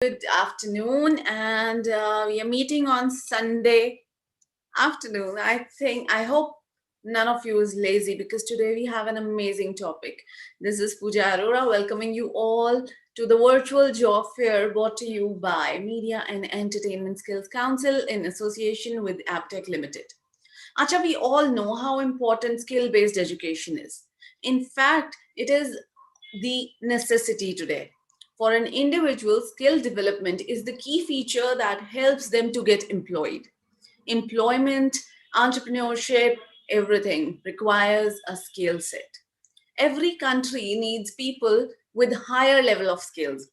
Good afternoon, and we are meeting on Sunday afternoon. I hope none of you is lazy because today we have an amazing topic. This is Pooja Arora welcoming you all to the virtual job fair brought to you by Media and Entertainment Skills Council in association with Aptech Limited. Acha, we all know how important skill based education is. In fact, it is the necessity today. For an individual, skill development is the key feature that helps them to get employed. Employment, entrepreneurship, everything requires a skill set. Every country needs people with higher level of skills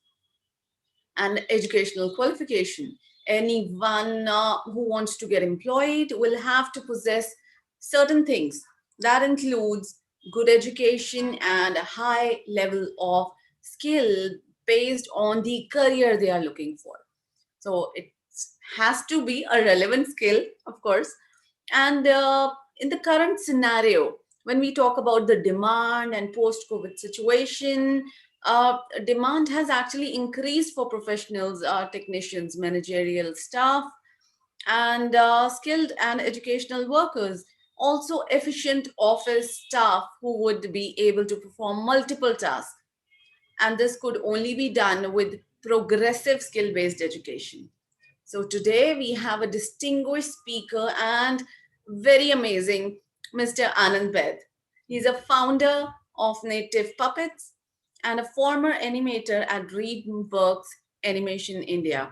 and educational qualification. Anyone who wants to get employed will have to possess certain things. That includes good education and a high level of skill based on the career they are looking for. So it has to be a relevant skill, of course. And in the current scenario, when we talk about the demand and post COVID situation, demand has actually increased for professionals, technicians, managerial staff, and skilled and educational workers. Also, efficient office staff who would be able to perform multiple tasks. And this could only be done with progressive skill based education. So today we have a distinguished speaker and very amazing Mr. Anand Baid. He's a founder of Native Puppets and a former animator at DreamWorks Animation India.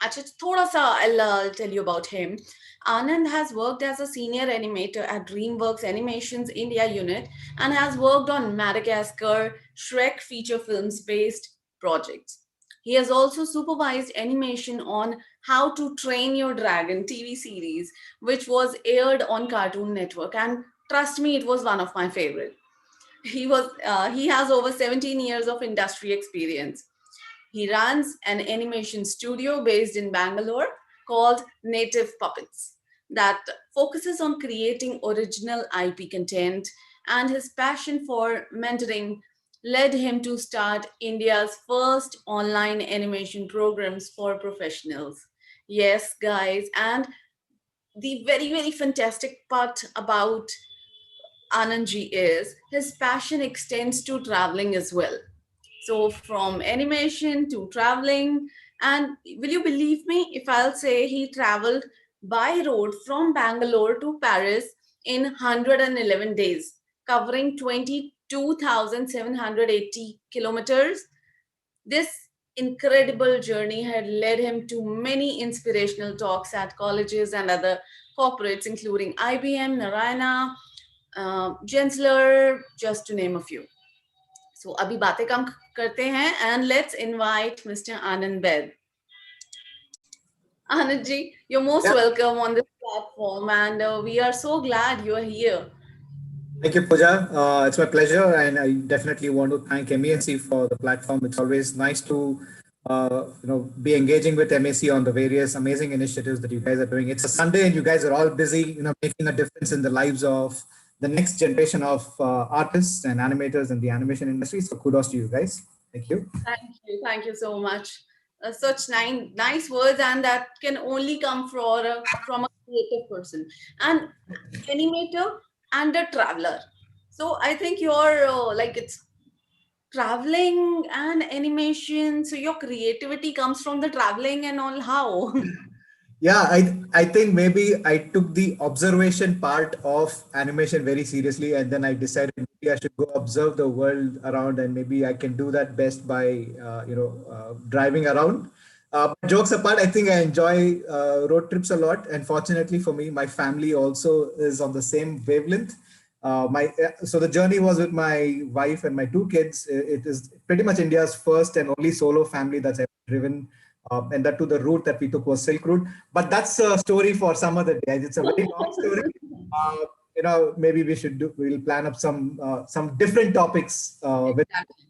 Achha, thoda sa I'll tell you about him. Anand has worked as a senior animator at DreamWorks Animations India unit and has worked on Madagascar, Shrek feature films based projects. He has also supervised animation on How to Train Your Dragon TV series, which was aired on Cartoon Network. And trust me, it was one of my favorite. He has over 17 years of industry experience. He runs an animation studio based in Bangalore called Native Puppets that focuses on creating original IP content, and his passion for mentoring led him to start India's first online animation programs for professionals. Yes, guys, and the very fantastic part about Anandji is his passion extends to traveling as well. So from animation to traveling, and will you believe me if I'll say he traveled by road from Bangalore to Paris in 111 days, covering 22,780 kilometers. This incredible journey had led him to many inspirational talks at colleges and other corporates, including IBM, Narayana, Gensler, just to name a few. So अभी बातें कम करते हैं and let's invite Mr. Anand Baid. Anand ji, you're most Yeah, welcome on this platform, and we are so glad you are here. thank you, Pooja. It's my pleasure, and I definitely want to thank MAC for the platform. It's always nice to, be engaging with MAC on the various amazing initiatives that you guys are doing. It's a Sunday, and you guys are all busy, making a difference in the lives of the next generation of artists and animators in the animation industry. So kudos to you guys. Thank you. Thank you so much. Such nice words, and that can only come from a creative person, and animator and a traveler. So I think you're like it's traveling and animation. So your creativity comes from the traveling and all. How? Yeah, I think maybe I took the observation part of animation very seriously, and then I decided maybe I should go observe the world around, and maybe I can do that best by driving around. But jokes apart, I think I enjoy road trips a lot, and fortunately for me, my family also is on the same wavelength. My So the journey was with my wife and my two kids. It is pretty much India's first and only solo family that's ever driven, and that to the route that we took was Silk Route. But that's a story for some other day. It's a very long story. Uh, Maybe we'll plan up some different topics with. Exactly.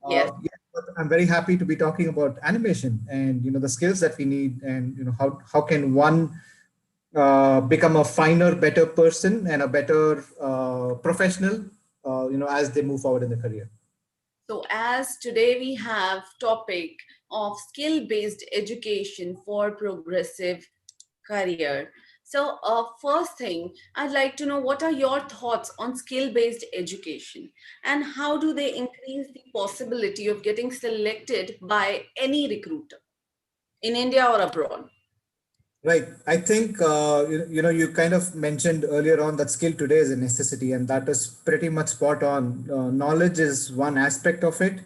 Yes. Yeah, but I'm very happy to be talking about animation and the skills that we need, and how can one become a finer, better person and a better professional, as they move forward in their career. So as today we have topic of skill based education for progressive career. So, first thing, I'd like to know what are your thoughts on skill based education and how do they increase the possibility of getting selected by any recruiter in India or abroad? Right. I think you kind of mentioned earlier on that skill today is a necessity, and that is pretty much spot on. Knowledge is one aspect of it.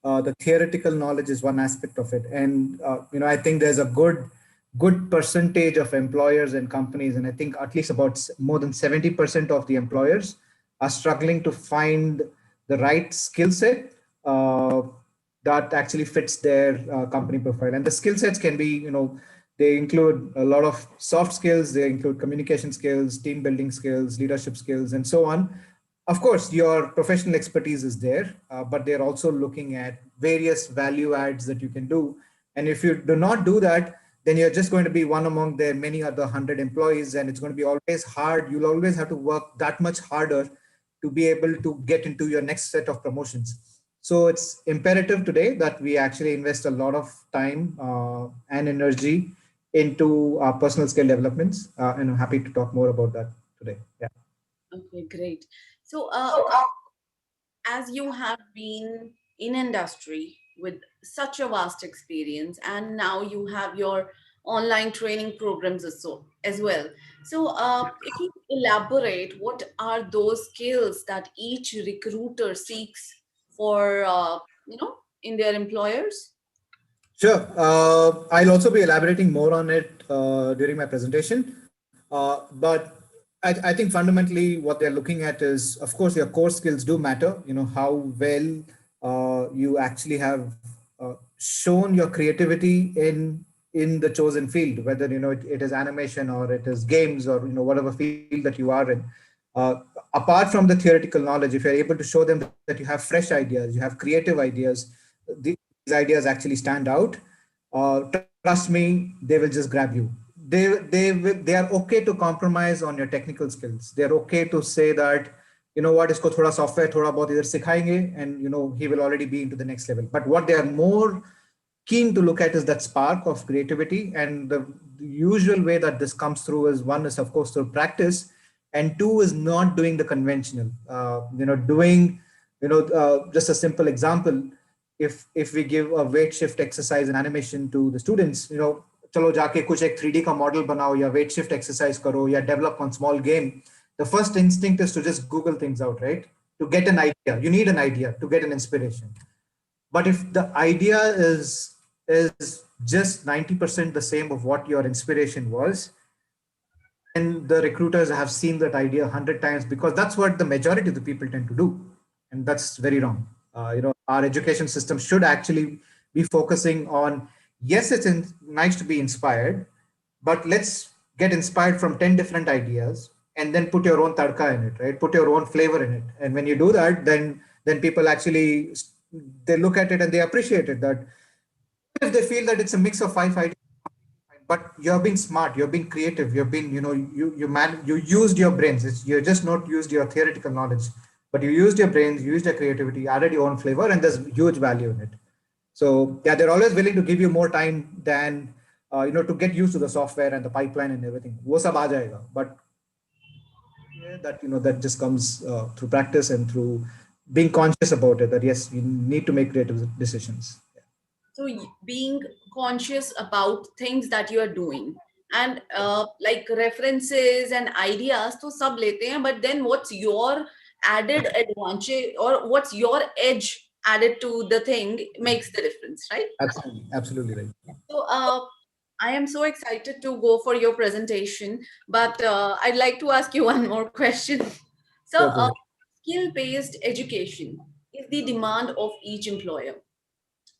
The theoretical knowledge is one aspect of it, and I think there's a good percentage of employers and companies, and I think at least about more than 70% of the employers are struggling to find the right skill set that actually fits their company profile. And the skill sets can be, they include a lot of soft skills, they include communication skills, team building skills, leadership skills, and so on. Of course, your professional expertise is there, but they're also looking at various value adds that you can do. And if you do not do that, then you're just going to be one among their many other 100 employees, and it's going to be always hard. You'll always have to work that much harder to be able to get into your next set of promotions. So it's imperative today that we actually invest a lot of time and energy into our personal skill developments. And I'm happy to talk more about that today. Yeah. Okay, great. So, as you have been in industry with such a vast experience and now you have your online training programs as well, so if you elaborate what are those skills that each recruiter seeks for in their employers. Sure. I'll also be elaborating more on it during my presentation. But I think fundamentally what they're looking at is, of course, your core skills do matter. How well you actually have shown your creativity in the chosen field, whether it is animation or it is games or whatever field that you are in. Uh, Apart from the theoretical knowledge, if you're able to show them that you have fresh ideas, you have creative ideas, these ideas actually stand out, trust me, they will just grab you. They are okay to compromise on your technical skills. They're okay to say that, what, isko thoda software thoda bahut idhar sikhayenge, and he will already be into the next level. But what they are more keen to look at is that spark of creativity. And the usual way that this comes through is, one is of course through practice, and two is not doing the conventional, doing, just a simple example. If we give a weight shift exercise and animation to the students, चलो जाके कुछ एक 3D का model बनाओ या weight shift exercise करो या develop on small game, the first instinct is to just Google things out, right? To get an idea, you need an idea to get an inspiration. But if the idea is just 90% the same of what your inspiration was, and the recruiters have seen that idea 100 times, because that's what the majority of the people tend to do, and that's very wrong. Our education system should actually be focusing on, yes, it's nice to be inspired, but let's get inspired from 10 different ideas and then put your own tadka in it, right? Put your own flavor in it. And when you do that, then people actually, they look at it and they appreciate it. That if they feel that it's a mix of five ideas, but you're being smart, you're being creative, you've been, you used your brains. You're just not used your theoretical knowledge, but you used your brains, you used your creativity, added your own flavor, and there's huge value in it. So yeah, they're always willing to give you more time than to get used to the software and the pipeline and everything. वो सब आ जाएगा. But yeah, that just comes through practice and through being conscious about it. That yes, you need to make creative decisions. So being conscious about things that you are doing and like references and ideas to sab lete hain, but then what's your added advantage or what's your edge added to the thing makes the difference, right? Absolutely, absolutely right. So I am so excited to go for your presentation, but I'd like to ask you one more question. So Go for it. skill based education is the demand of each employer.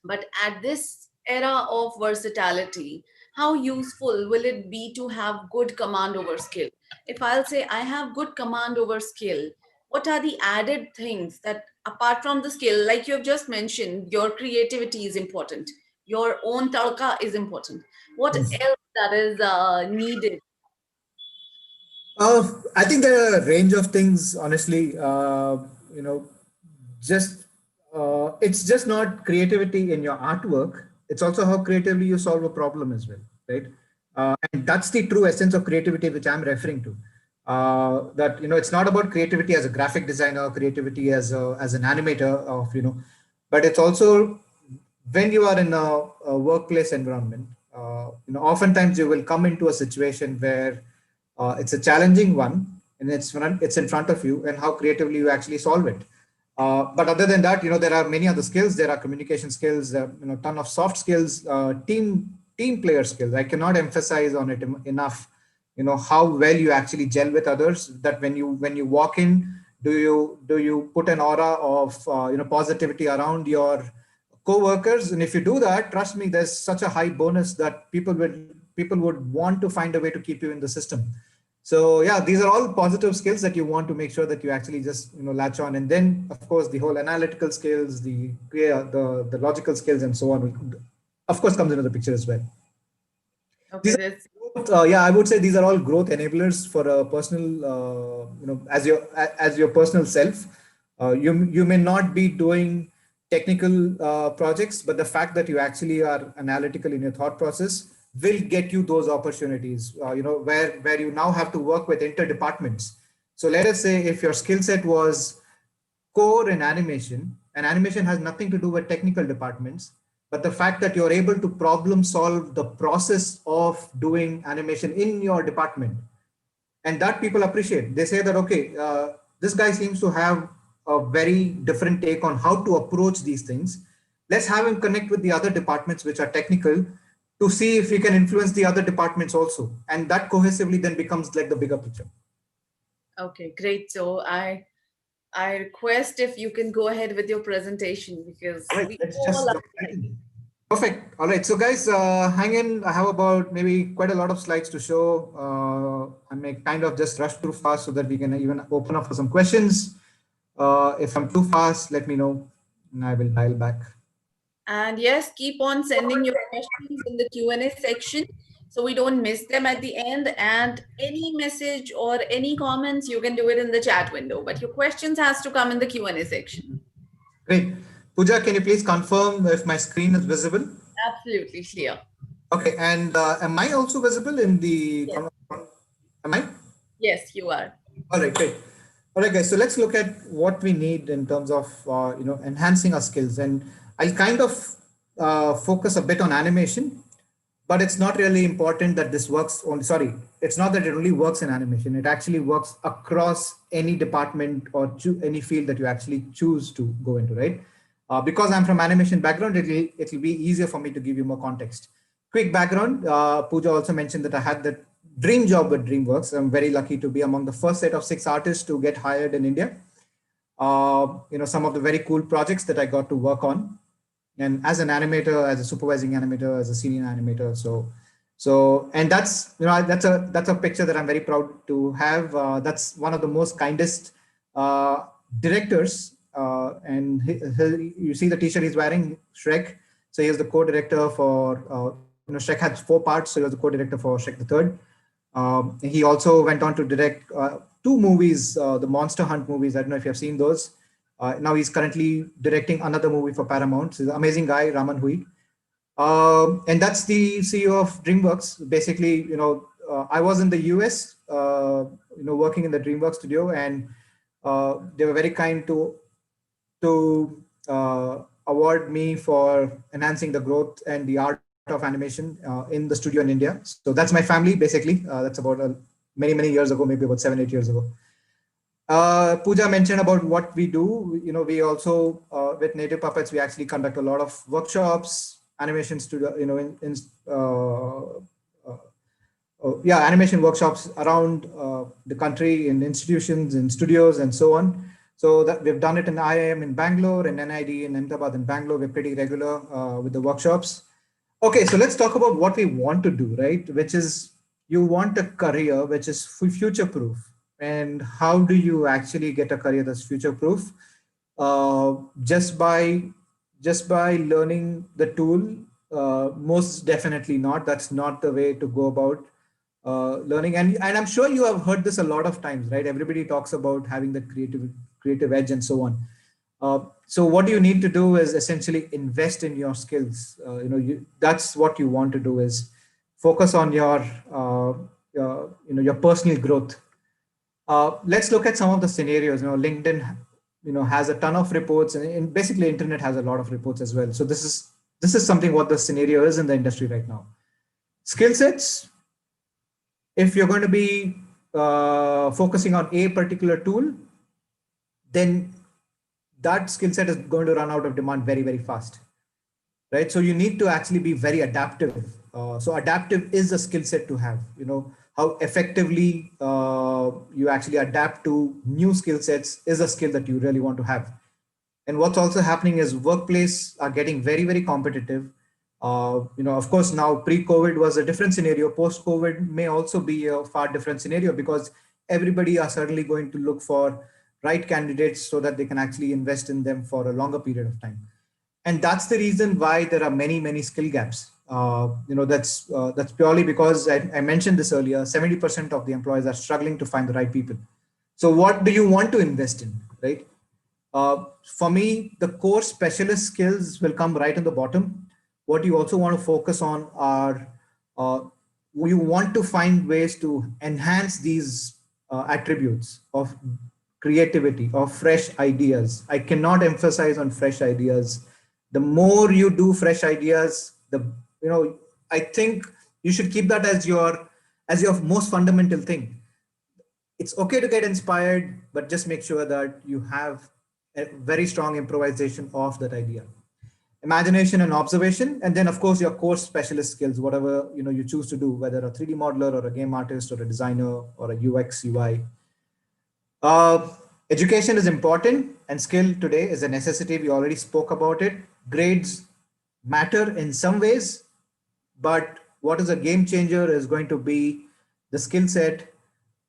But at this era of versatility, how useful will it be to have good command over skill? If I'll say I have good command over skill, what are the added things that apart from the skill, like you have just mentioned, your creativity is important, your own talka is important. What else that is needed? I think there are a range of things, honestly. You know, just it's just not creativity in your artwork. it's also how creatively you solve a problem as well, right? And that's the true essence of creativity, which I'm referring to. That, it's not about creativity as a graphic designer, creativity as an animator of, but it's also when you are in a workplace environment. Oftentimes you will come into a situation where it's a challenging one, and it's in front of you, and how creatively you actually solve it. But other than that, there are many other skills. There are communication skills, ton of soft skills, team player skills. I cannot emphasize on it enough. How well you actually gel with others. That when you walk in, do you put an aura of positivity around your co-workers? And if you do that, trust me, there's such a high bonus that people would want to find a way to keep you in the system. So yeah, these are all positive skills that you want to make sure that you actually just latch on. And then of course the whole analytical skills, the logical skills, and so on, of course, comes into the picture as well. Okay, These that's yeah, I would say these are all growth enablers for a personal, as your personal self. You may not be doing technical projects, but the fact that you actually are analytical in your thought process will get you those opportunities. Where you now have to work with interdepartments. So let us say if your skill set was core in animation, and animation has nothing to do with technical departments, but the fact that you're able to problem solve the process of doing animation in your department, and that people appreciate. They say that, okay, this guy seems to have a very different take on how to approach these things. Let's have him connect with the other departments which are technical, to see if we can influence the other departments also, and that cohesively then becomes like the bigger picture. okay, great. So I request if you can go ahead with your presentation because All right, we let's all just are jump right ready. in. Perfect. All right. So, guys, hang in. I have about maybe quite a lot of slides to show. I may kind of just rush through fast so that we can even open up for some questions. If I'm too fast, let me know and I will dial back. And yes, keep on sending your questions in the Q&A section so we don't miss them at the end. And any message or any comments, you can do it in the chat window, but your questions has to come in the Q&A section. Great. Pooja, can you please confirm if my screen is visible? Absolutely clear. Okay. And am I also visible in the? Yes, Am I? yes, you are. All right, great. All right, guys. So let's look at what we need in terms of enhancing our skills, and I'll kind of focus a bit on animation, but it's not really important that this works on. Sorry, it's not that it only works in animation. It actually works across any department or any field that you actually choose to go into, right? Because I'm from animation background, it'll be easier for me to give you more context. Quick background. Pooja also mentioned that I had that dream job with DreamWorks. I'm very lucky to be among the first set of 6 artists to get hired in India. Some of the very cool projects that I got to work on, and as an animator, as a supervising animator, as a senior animator. And that's a picture that I'm very proud to have. That's one of the most kindest uh, directors. And you see the t-shirt he's wearing, Shrek. So he is the co-director for, Shrek had 4 parts. So he was the co-director for Shrek the Third. He also went on to direct 2 movies, the Monster Hunt movies. I don't know if you have seen those. Now he's currently directing another movie for Paramount. He's an amazing guy, Raman Hui. And that's the CEO of DreamWorks. Basically, I was in the US, working in the DreamWorks studio, and they were very kind to award me for enhancing the growth and the art of animation in the studio in India. So that's my family, basically. That's about many, many years ago, maybe about 7, 8 years ago. Pooja mentioned about what we do. We also, with Native Puppets, we actually conduct a lot of workshops, animation studio, animation workshops around the country in institutions, in studios, and so on. So that we've done it in IIM in Bangalore and NID in Ahmedabad and Bangalore. We're pretty regular with the workshops. Okay, so let's talk about what we want to do, right? Which is, you want a career which is future proof. And how do you actually get a career that's future proof? Uh, just by just by learning the tool? Most definitely not. That's not the way to go about learning. And I'm sure you have heard this a lot of times, right? Everybody talks about having the creative edge and so on. So what you need to do is essentially invest in your skills. That's what you want to do is focus on your personal growth. Let's look at some of the scenarios. LinkedIn, has a ton of reports, and basically internet has a lot of reports as well. So this is something what the scenario is in the industry right now. Skill sets. If you're going to be focusing on a particular tool, then that skill set is going to run out of demand very, very fast, right? So you need to actually be very adaptive. So adaptive is a skill set to have. How effectively you actually adapt to new skill sets is a skill that you really want to have. And what's also happening is workplace are getting very, very competitive. Of course, now pre-COVID was a different scenario. Post-COVID may also be a far different scenario because everybody are certainly going to look for right candidates so that they can actually invest in them for a longer period of time. And that's the reason why there are many, many skill gaps. That's purely because I mentioned this earlier. 70% of the employees are struggling to find the right people. So what do you want to invest in, right? For me, the core specialist skills will come right in the bottom. What you also want to focus on are uh, you want to find ways to enhance these attributes of creativity, of fresh ideas. I cannot emphasize on fresh ideas. The more you do fresh ideas, I think you should keep that as your most fundamental thing. It's okay to get inspired, but just make sure that you have a very strong improvisation of that idea. Imagination and observation, and then of course your core specialist skills, whatever you choose to do, whether a 3D modeler or a game artist or a designer or a UX UI. Uh, Education is important, and skill today is a necessity. We already spoke about it. Grades matter in some ways, but what is a game changer is going to be the skill set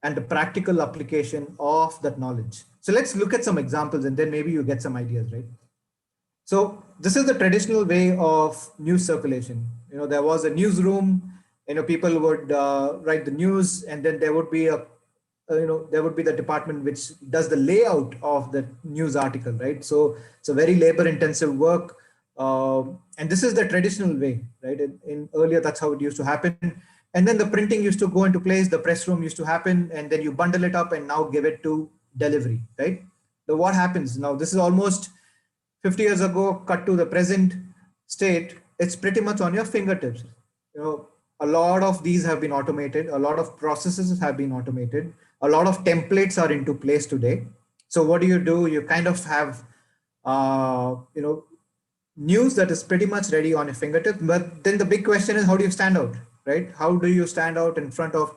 and the practical application of that knowledge. So let's look at some examples and then maybe you get some ideas, right? So this is the traditional way of news circulation. There was a newsroom. People would write the news, and then there would be there would be the department which does the layout of the news article, right? So it's a very labor-intensive work, and this is the traditional way, right? In earlier, that's how it used to happen. And then the printing used to go into place. The press room used to happen, and then you bundle it up and now give it to delivery, right? So what happens now? This is almost 50 years ago, cut to the present state, it's pretty much on your fingertips. A lot of these have been automated, a lot of processes have been automated, a lot of templates are into place today. So what do? You kind of have, uh, you know, news that is pretty much ready on your fingertips. But then the big question is, how do you stand out, right? How do you stand out in front of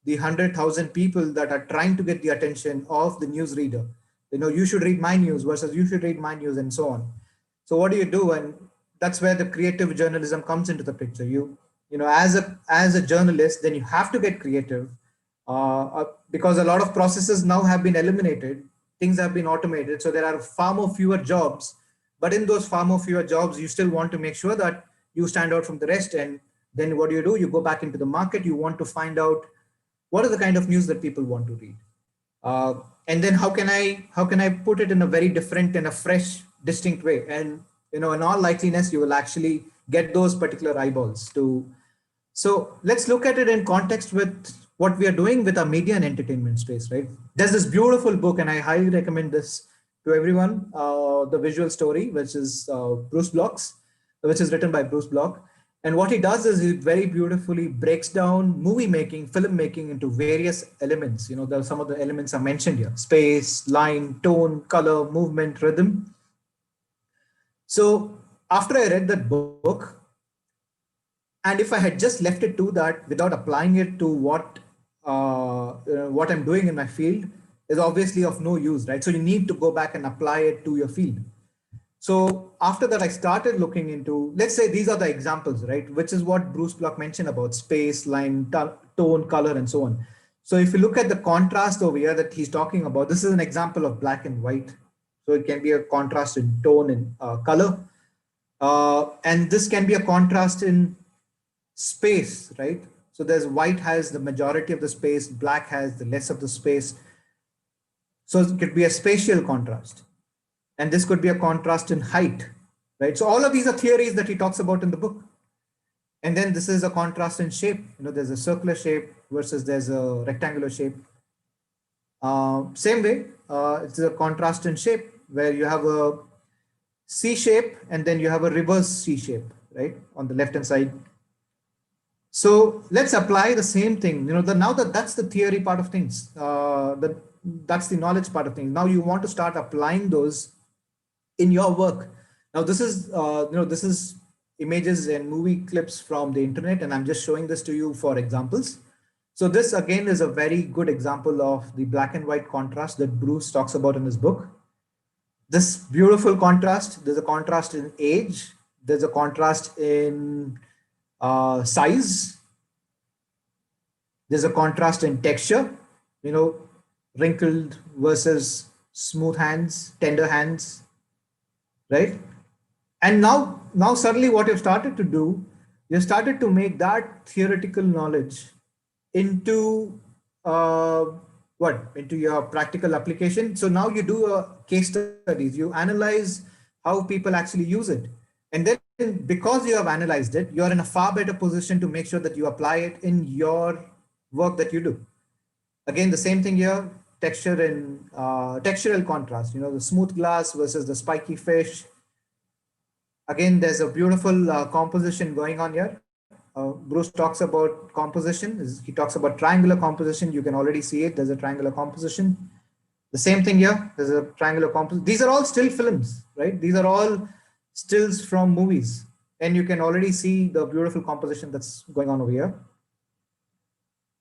the 100,000 people that are trying to get the attention of the news reader? You should read my news versus you should read my news, and so on. So what do? And that's where the creative journalism comes into the picture. As a journalist, then you have to get creative, because a lot of processes now have been eliminated. Things have been automated, so there are far more fewer jobs. But in those far more fewer jobs, you still want to make sure that you stand out from the rest. And then what do? You go back into the market. You want to find out what are the kind of news that people want to read, uh, and then how can I put it in a very different and a fresh, distinct way. And in all likeliness, you will actually get those particular eyeballs to. So let's look at it in context with what we are doing with our media and entertainment space, right? There's this beautiful book, and I highly recommend this to everyone. The Visual Story, which is Bruce Block's, which is written by Bruce Block. And what he does is he very beautifully breaks down movie making, film making into various elements. Some of the elements are mentioned here: space, line, tone, color, movement, rhythm. So after I read that book, and if I had just left it to that without applying it to what I'm doing in my field, is obviously of no use, right? So you need to go back and apply it to your field. So after that, I started looking into, let's say these are the examples, right? Which is what Bruce Block mentioned about space, line, tone, color, and so on. So if you look at the contrast over here that he's talking about, this is an example of black and white. So it can be a contrast in tone and color. And this can be a contrast in space, right? So there's white has the majority of the space, black has the less of the space. So it could be a spatial contrast. and this could be a contrast in height, right? So all of these are theories that he talks about in the book. And then this is a contrast in shape. There's a circular shape versus there's a rectangular shape. Same way, it's a contrast in shape where you have a C shape and then you have a reverse C shape, right, on the left hand side. So let's apply the same thing. Now that's the theory part of things. That's the knowledge part of things. Now you want to start applying those in your work. Now this is images and movie clips from the internet, and I'm just showing this to you for examples. So this again is a very good example of the black and white contrast that Bruce talks about in his book. This beautiful contrast. There's a contrast in age. There's a contrast in size. There's a contrast in texture. You know, wrinkled versus smooth hands, tender hands, right? And now suddenly what you've started to do, you've started to make that theoretical knowledge into into your practical application. So now you do a case studies, you analyze how people actually use it, and then because you have analyzed it, you're in a far better position to make sure that you apply it in your work that you do. Again, the same thing here, texture and textural contrast, the smooth glass versus the spiky fish. Again, there's a beautiful composition going on here. Bruce talks about composition. He talks about triangular composition. You can already see it. There's a triangular composition. The same thing here. There's a triangular composition. These are all still films, right? These are all stills from movies. And you can already see the beautiful composition that's going on over here.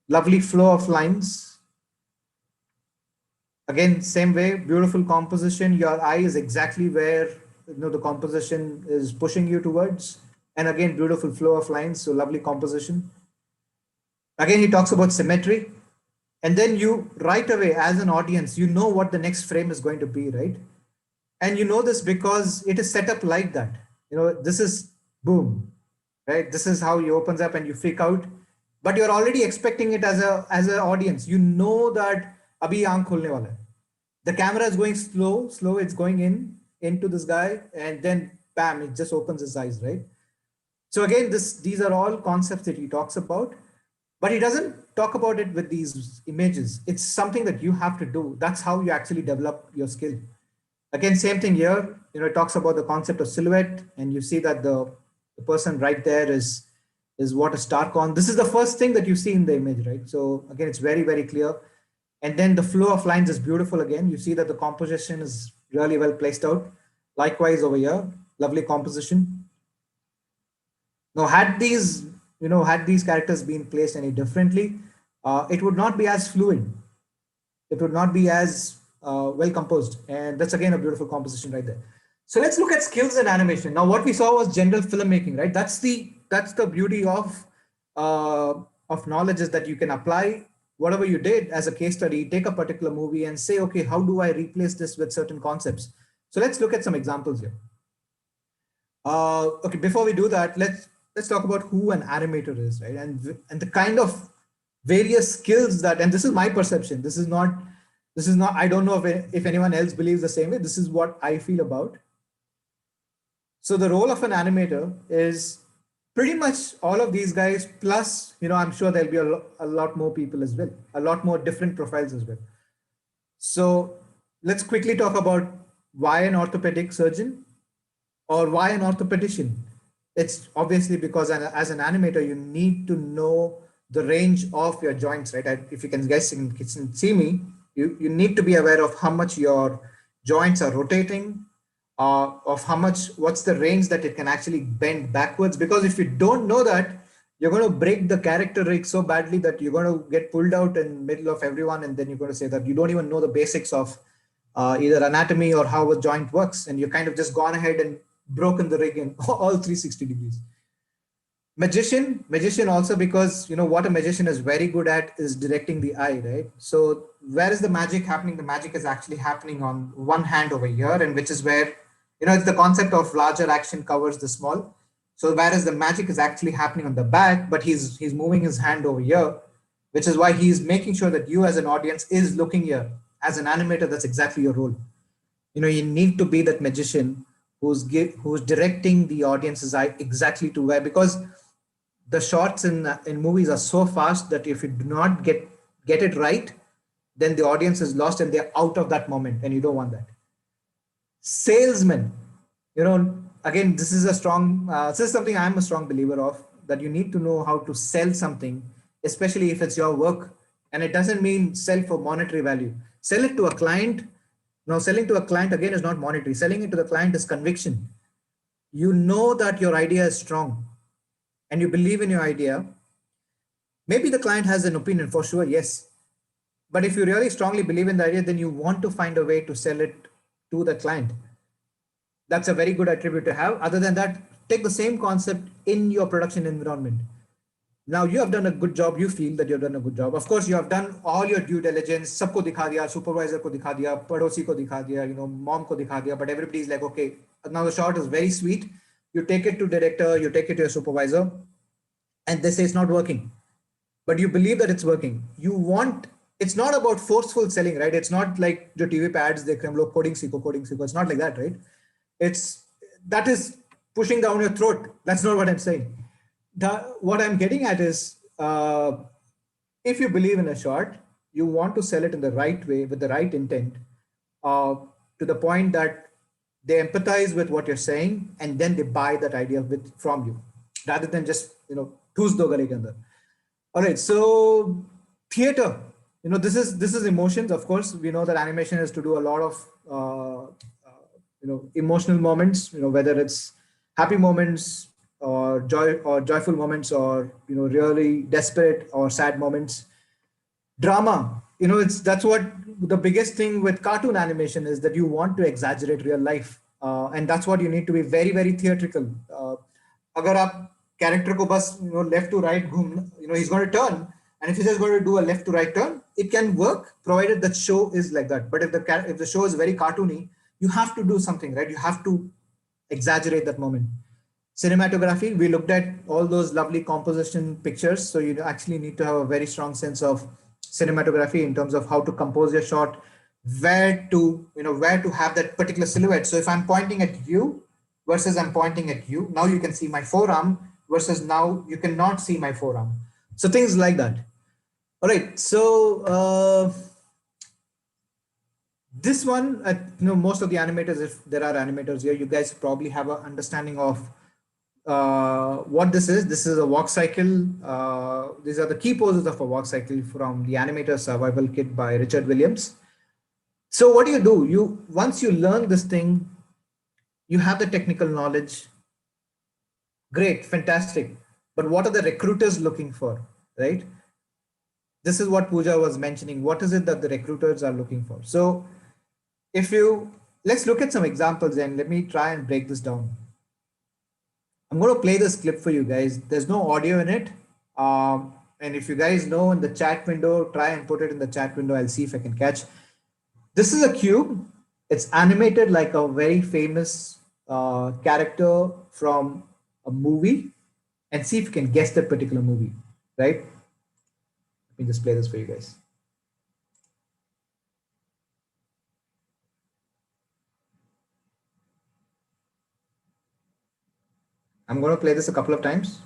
Lovely flow of lines. Again, same way, beautiful composition. Your eye is exactly where the composition is pushing you towards. And again, beautiful flow of lines, so lovely composition. Again, he talks about symmetry. And then you right away, as an audience, you know what the next frame is going to be, right? And you know this because it is set up like that. This is boom, right? This is how he opens up and you freak out. But you're already expecting it as an audience. You know that abhi aankh khulne wala hai. The camera is going slow, it's going into this guy, and then bam, it just opens his eyes, right? So again, these are all concepts that he talks about, but he doesn't talk about it with these images. It's something that you have to do. That's how you actually develop your skill. Again, same thing here. It talks about the concept of silhouette, and you see that the person right there is what is stark on. This is the first thing that you see in the image, right? So again, it's very, very clear. And then the flow of lines is beautiful again. You see that the composition is really well placed out. Likewise over here, lovely composition. Now, had these characters been placed any differently, it would not be as fluid. It would not be as well composed. And that's again a beautiful composition right there. So let's look at skills in animation. Now, what we saw was general filmmaking, right? That's the beauty of knowledge, is that you can apply whatever you did as a case study, take a particular movie and say, okay, how do I replace this with certain concepts? So let's look at some examples here. Okay, before we do that, let's talk about who an animator is, right? And the kind of various skills that, and this is my perception. This is not, I don't know if anyone else believes the same way. This is what I feel about. So the role of an animator is pretty much all of these guys, plus, I'm sure there'll be a lot more people as well, a lot more different profiles as well. So let's quickly talk about why an orthopedic surgeon or why an orthopedician. It's obviously because as an animator, you need to know the range of your joints, right? If you guys can see me, you need to be aware of how much your joints are rotating, of what's the range that it can actually bend backwards. Because if you don't know that, you're going to break the character rig so badly that you're going to get pulled out in the middle of everyone, and then you're going to say that you don't even know the basics of either anatomy or how a joint works, and you kind of just gone ahead and broken the rig in all 360 degrees. Magician also, because what a magician is very good at is directing the eye, right? So where is the magic happening? The magic is actually happening on one hand over here, and which is where it's the concept of larger action covers the small. So whereas the magic is actually happening on the back, but he's moving his hand over here, which is why he's making sure that you as an audience is looking here. As an animator, that's exactly your role. You need to be that magician who's directing the audience's eye exactly to where, because the shots in movies are so fast that if you do not get it right, then the audience is lost and they're out of that moment, and you don't want that. Salesman, again, this is a strong this is something I'm a strong believer of, that you need to know how to sell something, especially if it's your work. And it doesn't mean sell for monetary value. Sell it to a client. No, selling to a client again is not monetary. Selling it to the client is conviction. You know that your idea is strong and you believe in your idea. Maybe the client has an opinion, for sure, yes, but if you really strongly believe in the idea, then you want to find a way to sell it to the client. That's a very good attribute to have. Other than that, take the same concept in your production environment. Now you have done a good job. You feel that you've done a good job. Of course, you have done all your due diligence. Sabko dikha diya, supervisor ko dikha diya, padosi ko dikha diya, mom ko dikha diya. But everybody's like, okay, now the shot is very sweet. You take it to director, you take it to your supervisor, and they say it's not working, but you believe that it's working. It's not about forceful selling, right? It's not like the TV ads, they come look coding sequel. It's not like that, right? It's that is pushing down your throat. That's not what I'm saying. What I'm getting at is, if you believe in a short, you want to sell it in the right way with the right intent, uh, to the point that they empathize with what you're saying and then they buy that idea from you, rather than just "Thus do gale ke andar." All right, so theater. This is emotions. Of course, we know that animation is to do a lot of emotional moments. Whether it's happy moments or joyful moments, or really desperate or sad moments. Drama. It's that's what the biggest thing with cartoon animation is, that you want to exaggerate real life, and that's what you need to be very very theatrical. अगर आप character को बस left to right घूम, he's going to turn, and if he's just going to do a left to right turn, it can work provided the show is like that. But if the show is very cartoony, you have to do something, right? You have to exaggerate that moment. Cinematography, we looked at all those lovely composition pictures, so you actually need to have a very strong sense of cinematography in terms of how to compose your shot, where to have that particular silhouette. So if I'm pointing at you versus I'm pointing at you, now you can see my forearm, versus now you cannot see my forearm. So things like that. All right, so this one, most of the animators, if there are animators here, you guys probably have an understanding of what this is. This is a walk cycle. These are the key poses of a walk cycle from the Animator Survival Kit by Richard Williams. So what do? Once you learn this thing, you have the technical knowledge. Great, fantastic. But what are the recruiters looking for, right? This is what Pooja was mentioning. What is it that the recruiters are looking for? So let's look at some examples and let me try and break this down. I'm going to play this clip for you guys. There's no audio in it. And if you guys know in the chat window, try and put it in the chat window. I'll see if I can catch. This is a cube. It's animated like a very famous character from a movie. And see if you can guess that particular movie, right? Let me just play this for you guys. I'm going to play this a couple of times.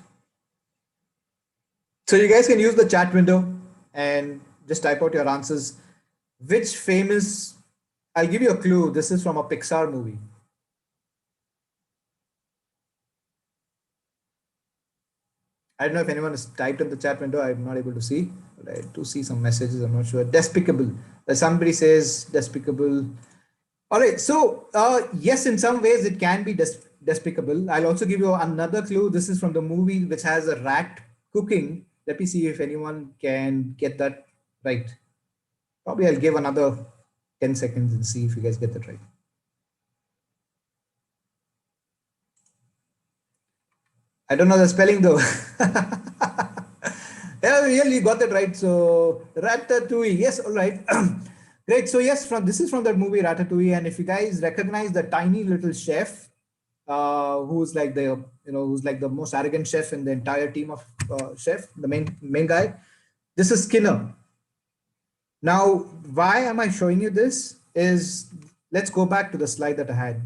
So you guys can use the chat window and just type out your answers. Which famous, I'll give you a clue. This is from a Pixar movie. I don't know if anyone has typed in the chat window. I'm not able to see, but I do see some messages. I'm not sure. Despicable. Somebody says despicable. All right. So yes, in some ways it can be despicable. I'll also give you another clue. This is from the movie which has a rat cooking. Let me see if anyone can get that right. Probably I'll give another 10 seconds and see if you guys get that right. I don't know the spelling though. Yeah, really got that right. So Ratatouille. Yes, all right. Great. So yes, this is from that movie Ratatouille. And if you guys recognize the tiny little chef, who's like the most arrogant chef in the entire team of chef, the main guy. This is Skinner. Now, why am I showing you this? Is let's go back to the slide that I had.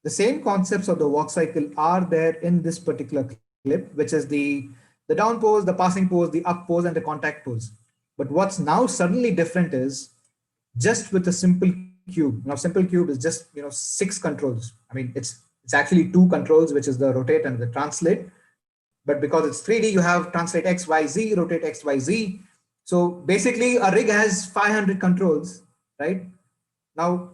The same concepts of the walk cycle are there in this particular clip, which is the down pose, the passing pose, the up pose, and the contact pose. But what's now suddenly different is just with a simple cube. Now, simple cube is just six controls. I mean, it's actually two controls, which is the rotate and the translate. But because it's 3D, you have translate X, Y, Z, rotate X, Y, Z. So basically, a rig has 500 controls, right? Now,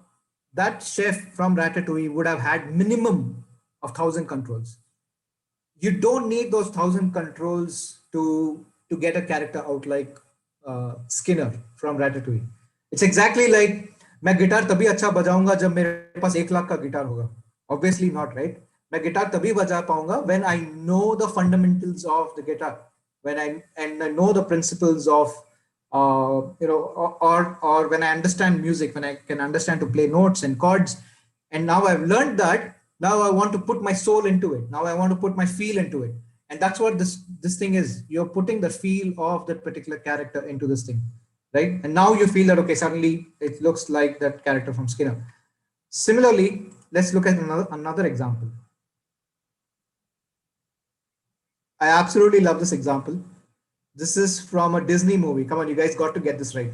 that chef from Ratatouille would have had minimum of 1,000 controls. You don't need those 1,000 controls to get a character out like Skinner from Ratatouille. It's exactly like मैं guitar तभी अच्छा बजाऊंगा जब मेरे पास 1 लाख का guitar होगा. Obviously not, right? मैं guitar तभी बजा पाऊंगा when I know the fundamentals of the guitar, when I know the principles of or when I understand music, when I can understand to play notes and chords. And now I've learned that. Now I want to put my soul into it. Now I want to put my feel into it. And that's what this thing is. You're putting the feel of that particular character into this thing, right? And now you feel that, okay, suddenly it looks like that character from Skinner. Similarly, let's look at another example. I absolutely love this example. This is from a Disney movie. Come on, you guys got to get this right.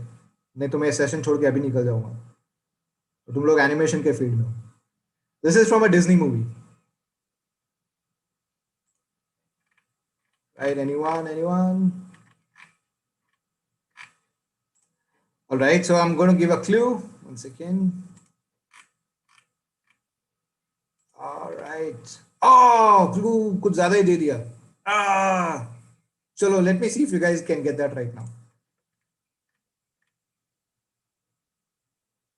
नहीं तो मैं session छोड़ के अभी निकल जाऊंगा. तो तुम लोग एनिमेशन के फील्ड में हो. This is from a Disney movie. Right? Anyone? Anyone? All right. So I'm going to give a clue. One second. All right. Oh, clue कुछ ज़्यादा ही दे दिया. Ah. चलो, let me see if you guys can get that right now.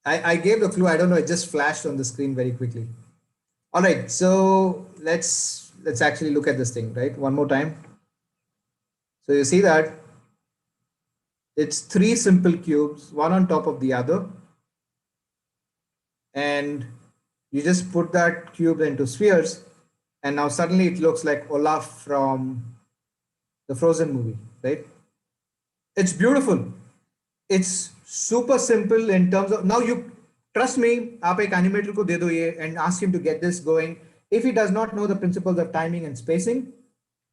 I gave the clue. I don't know. It just flashed on the screen very quickly. All right. So let's actually look at this thing, right? One more time. So you see that it's three simple cubes, one on top of the other. And you just put that cube into spheres. And now suddenly it looks like Olaf from the Frozen movie, right? It's beautiful. It's super simple in terms of, now you trust me, आप एक animator को दे दो ये and ask him to get this going. If he does not know the principles of timing and spacing,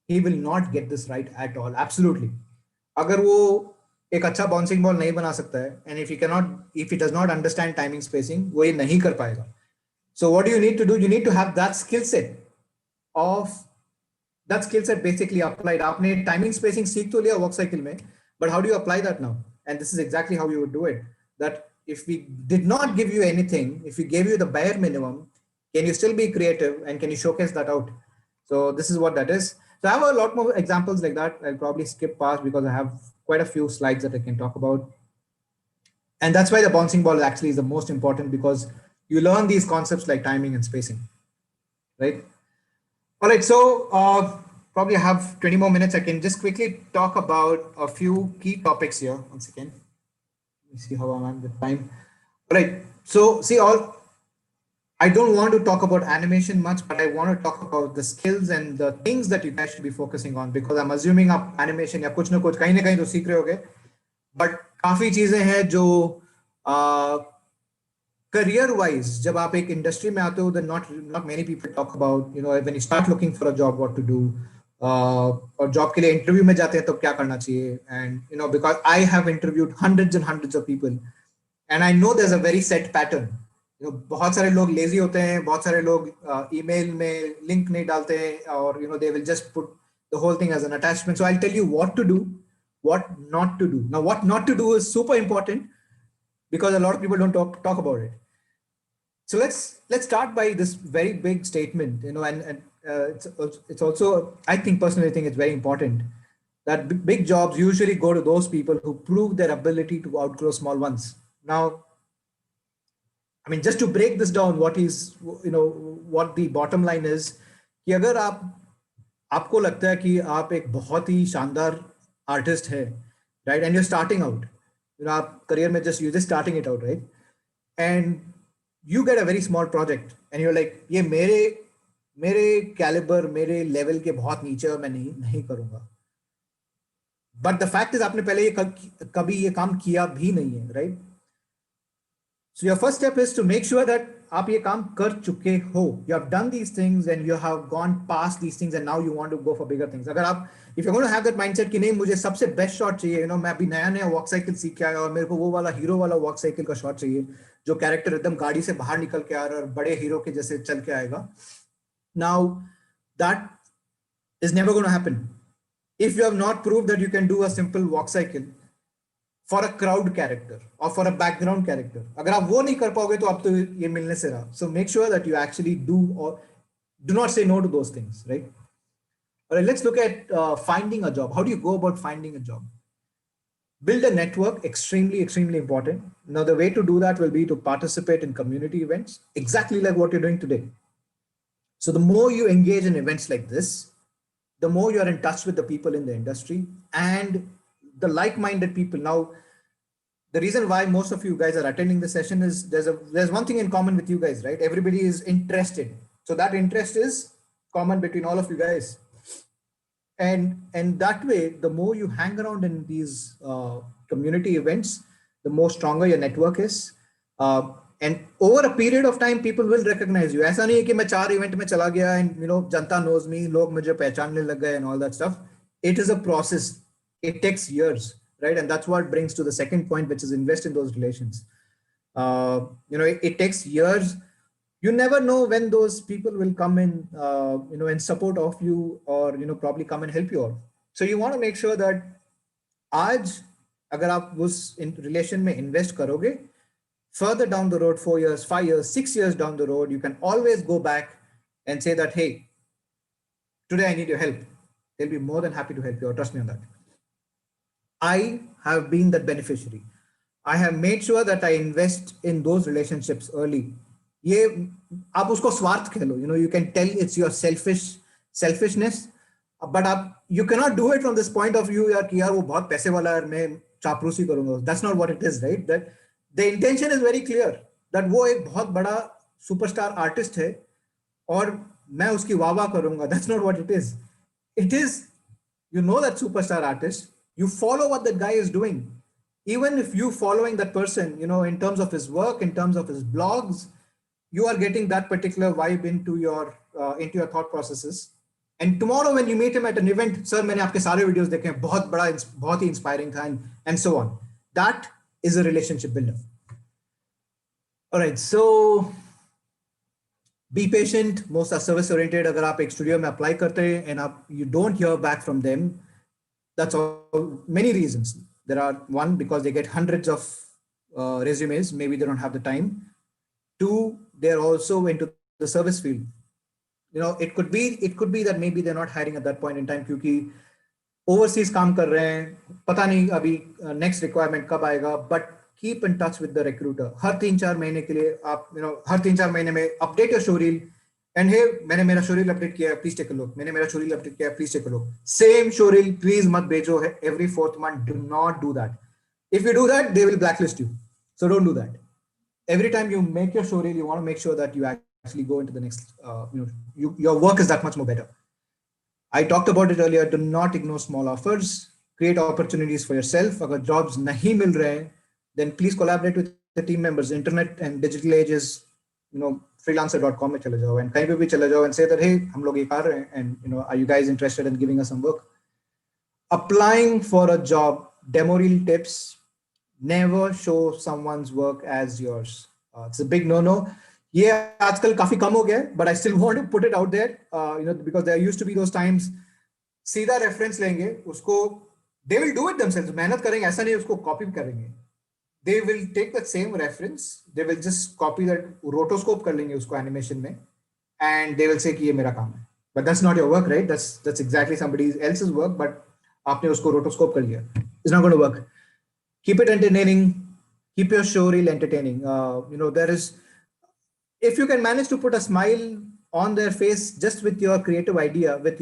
he will not get this right at all. Absolutely. अगर वो एक अच्छा bouncing ball नहीं बना सकता है, and if he does not understand timing spacing, वो ये नहीं कर पाएगा. So what do you need to do? You need to have that skill set basically applied. आपने timing spacing सीख तो लिया work cycle में, but how do you apply that now? And this is exactly how you would do it. That if we did not give you anything, if we gave you the bare minimum, can you still be creative and can you showcase that out? So this is what that is. So I have a lot more examples like that. I'll probably skip past because I have quite a few slides that I can talk about. And that's why the bouncing ball actually is the most important, because you learn these concepts like timing and spacing, right? All right, so probably I have 20 more minutes. I can just quickly talk about a few key topics here. Once again, let me see how I'm at the time. All right, so I don't want to talk about animation much, but I want to talk about the skills and the things that you guys should be focusing on, because I'm assuming आप animation या कुछ ना कुछ कहीं ना कहीं तो सीख रहे होगे, but काफी चीजें हैं जो career wise जब आप एक industry में आते हो, then not many people talk about, when you start looking for a job, what to do, और job के लिए interview में जाते हैं तो क्या करना चाहिए. And because I have interviewed hundreds and hundreds of people, and I know there's a very set pattern. बहुत सारे लोग लेजी होते हैं, बहुत सारे लोग ईमेल में लिंक नहीं डालते हैं, और they will just put the whole thing as an attachment. So I'll tell you what to do, what not to do. Now what not to do is super important, because a lot of people don't talk about it. So let's start by this very big statement, and it's also, I personally think it's very important that big jobs usually go to those people who prove their ability to outgrow small ones. Now, I mean, just to break this down, what the bottom line is, कि अगर आपको लगता है कि आप एक बहुत ही शानदार आर्टिस्ट है, right, and you're starting out, आप career में you're just starting it out, right, and you get a very small project and you're like, ये मेरे caliber, मेरे level के बहुत नीचे और मैं नहीं करूँगा. But the fact is आपने पहले कभी ये काम किया भी नहीं है, right? So your first step is to make sure that आप ये काम कर चुके हो. You have done these things and you have gone past these things and now you want to go for bigger things. अगर आप if you're going to have that mindset कि नहीं मुझे सबसे बेस्ट शॉट चाहिए, मैं अभी नया नया वॉक साइकिल सीख के आया और मेरे को वो वाला हीरो वाला वॉक साइकिल का शॉट चाहिए जो कैरेक्टर एकदम गाड़ी से बाहर निकल के आ रहा है और बड़े हीरो के जैसे चल के आएगा. Now that is never going to happen if you have not proved that you can do a simple walk cycle for a crowd character or for a background character. अगर आप वो नहीं कर पाओगे तो आप तो ये मिलने से रहा. So make sure that you actually do or do not say no to those things, right? All right, let's look at finding a job. How do you go about finding a job? Build a network, extremely, extremely important. Now, the way to do that will be to participate in community events, exactly like what you're doing today. So the more you engage in events like this, the more you're in touch with the people in the industry and the like-minded people. Now, the reason why most of you guys are attending the session is there's one thing in common with you guys, right? Everybody is interested. So that interest is common between all of you guys. And that way, the more you hang around in these community events, the more stronger your network is. And over a period of time, people will recognize you. ऐसा नहीं है कि मैं 4 event में चला गया and Janata knows me, लोग मुझे पहचानने लग गए and all that stuff. It is a process. It takes years, right? And that's what brings to the second point, which is invest in those relations. It takes years. You never know when those people will come in support of you or probably come and help you out. So you want to make sure that आज अगर आप उस relation में invest करोगे, further down the road, 4 years, 5 years, 6 years down the road, you can always go back and say that, hey, today I need your help. They'll be more than happy to help you. Trust me on that. I have been that beneficiary. I have made sure that I invest in those relationships early. ये आप उसको स्वार्थ कह लो, you can tell it's your selfishness, but you cannot do it from this point of view कि यार वो बहुत पैसे वाला है मैं चापलूसी करूंगा. That's not what it is, right? That the intention is very clear that वो एक बहुत बड़ा superstar artist है और मैं उसकी वाह करूंगा. That's not what it is. It is, that superstar artist, you follow what that guy is doing. Even if you following that person, in terms of his work, in terms of his blogs, you are getting that particular vibe into your thought processes. And tomorrow when you meet him at an event, sir, मैंने आपके सारे videos देखे हैं, बहुत ही inspiring था, and so on. That is a relationship builder. All right, so be patient. Most are service oriented. अगर आप एक studio में apply करते हैं and you don't hear back from them, that's all many reasons. There are one, because they get hundreds of resumes, maybe they don't have the time. Two, they're also into the service field. It could be that maybe they're not hiring at that point in time क्योंकि overseas काम कर रहे हैं, पता नहीं अभी next requirement कब आएगा. But keep in touch with the recruiter. हर 3-4 महीने के लिए आप हर 3-4 महीने में update your showreel and hey, मैंने मेरा showreel update किया है, please take a look. मैंने मेरा showreel update किया है, please take a look. Same showreel, please मत भेजो every 4th month. Do not do that. If you do that, they will blacklist you. So don't do that. Every time you make your showreel, you want to make sure that you actually go into the next, your work is that much more better. I talked about it earlier. Do not ignore small offers. Create opportunities for yourself. अगर jobs नहीं मिल रहे हैं, then please collaborate with the team members. Internet and digital age is, freelancer.com में चले जाओ and कहीं पे भी चले जाओ and say that, hey, हम लोग ये कर रहे हैं and are you guys interested in giving us some work? Applying for a job, demo reel tips. Never show someone's work as yours. It's a big no-no. ये आजकल काफी कम हो गया, but I still want to put it out there, because there used to be those times. सीधा reference लेंगे, उसको they will do it themselves. मेहनत करेंगे, ऐसा नहीं उसको copy करेंगे. They will take that same reference. They will just copy that, rotoscope कर लेंगे उसको animation में, and they will say कि ये मेरा काम है. But that's not your work, right? That's exactly somebody else's work, but आपने उसको rotoscope कर लिया. It's not going to work. Keep it entertaining. Keep your show reel entertaining. If you can manage to put a smile on their face just with your creative idea, with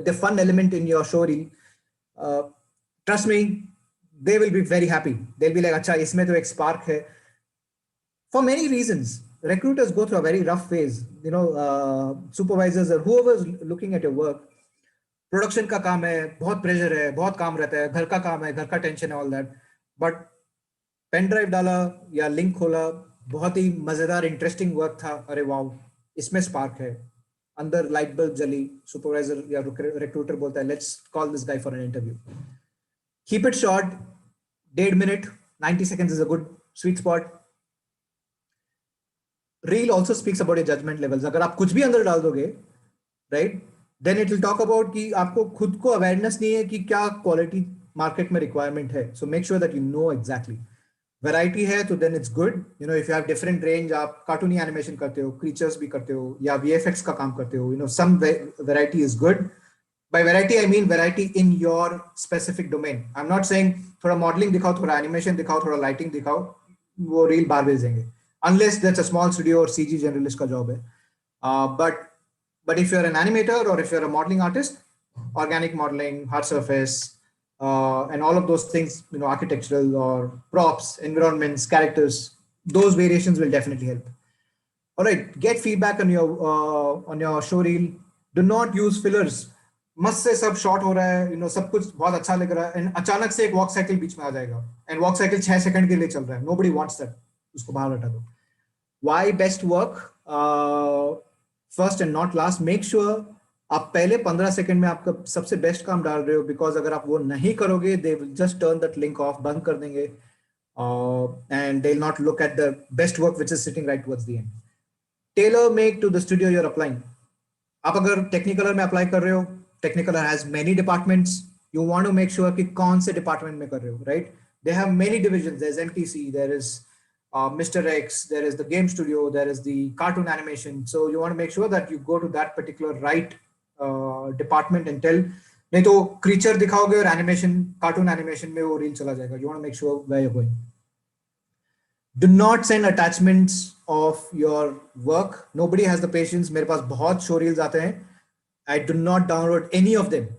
the fun element in your show reel, trust me, they will be very happy. They'll be like, "Acha, isme to ek spark hai." For many reasons, recruiters go through a very rough phase. Supervisors or whoever is looking at your work. Production का काम है, बहुत pressure है, बहुत काम रहता है, घर का काम है, घर का टेंशन है, all that. But pen drive डाला या लिंक खोला, बहुत ही मजेदार इंटरेस्टिंग वर्क था, अरे वाह इसमें स्पार्क है, अंदर लाइट बल्ब जली, सुपरवाइजर या रिक्रूटर बोलता है let's call this guy for an interview. Keep it short, 1.5 minute, 90 seconds is a good sweet spot. Reel also speaks about your judgement levels. अगर आप कुछ भी अंदर डाल दोगे, right, then it will talk about कि आपको खुद को अवेयरनेस नहीं है कि क्या क्वालिटी मार्केट में रिक्वायरमेंट है. So make sure that you know exactly. Variety है तो then it's good. You know if you have different range, आप कार्टूनी एनिमेशन करते हो, क्रीचर्स भी करते हो, या वीएफएक्स का काम करते हो, you know some variety is good. By variety, I mean variety in your specific domain. I'm not saying थोड़ा modeling दिखाओ, थोड़ा animation दिखाओ, थोड़ा lighting दिखाओ, वो reel बार भेज देंगे. Unless that's a small studio or CG generalist का job है. But if you're an animator or if you're a modeling artist, organic modeling, hard surface, and all of those things, you know, architectural or props, environments, characters, those variations will definitely help. All right, get feedback on your show reel. Do not use fillers. मस्त से सब short हो रहा है, you know सब कुछ बहुत अच्छा लग रहा है, एंड अचानक से एक वॉक साइकिल बीच में आ जाएगा, एंड वॉक साइकिल 6 सेकंड के लिए चल रहा है. Nobody wants that. उसको बाहर हटा दो. Why best work first and not last. Make sure आप पहले 15 सेकंड में आपका सबसे बेस्ट काम डाल रहे हो, बिकॉज अगर आप वो नहीं करोगे they will just turn that link off, बंद कर देंगे, and they will not look at the best work which is sitting right towards the end. Tailor make to the studio you are applying. आप अगर Technicolor में apply कर रहे हो, Technicolor has many departments, you want to make sure कि कौन से department में कर रहे हो, right. They have many divisions. There is MTC, there is Mr. X, there is the game studio, there is the cartoon animation. So you want to make sure that you go to that particular right department and tell. नहीं तो creature दिखाओगे और animation, cartoon animation में वो reel चला जाएगा. You want to make sure where you're going. Do not send attachments of your work. Nobody has the patience. मेरे पास बहुत show reels आते हैं. I do not download any of them.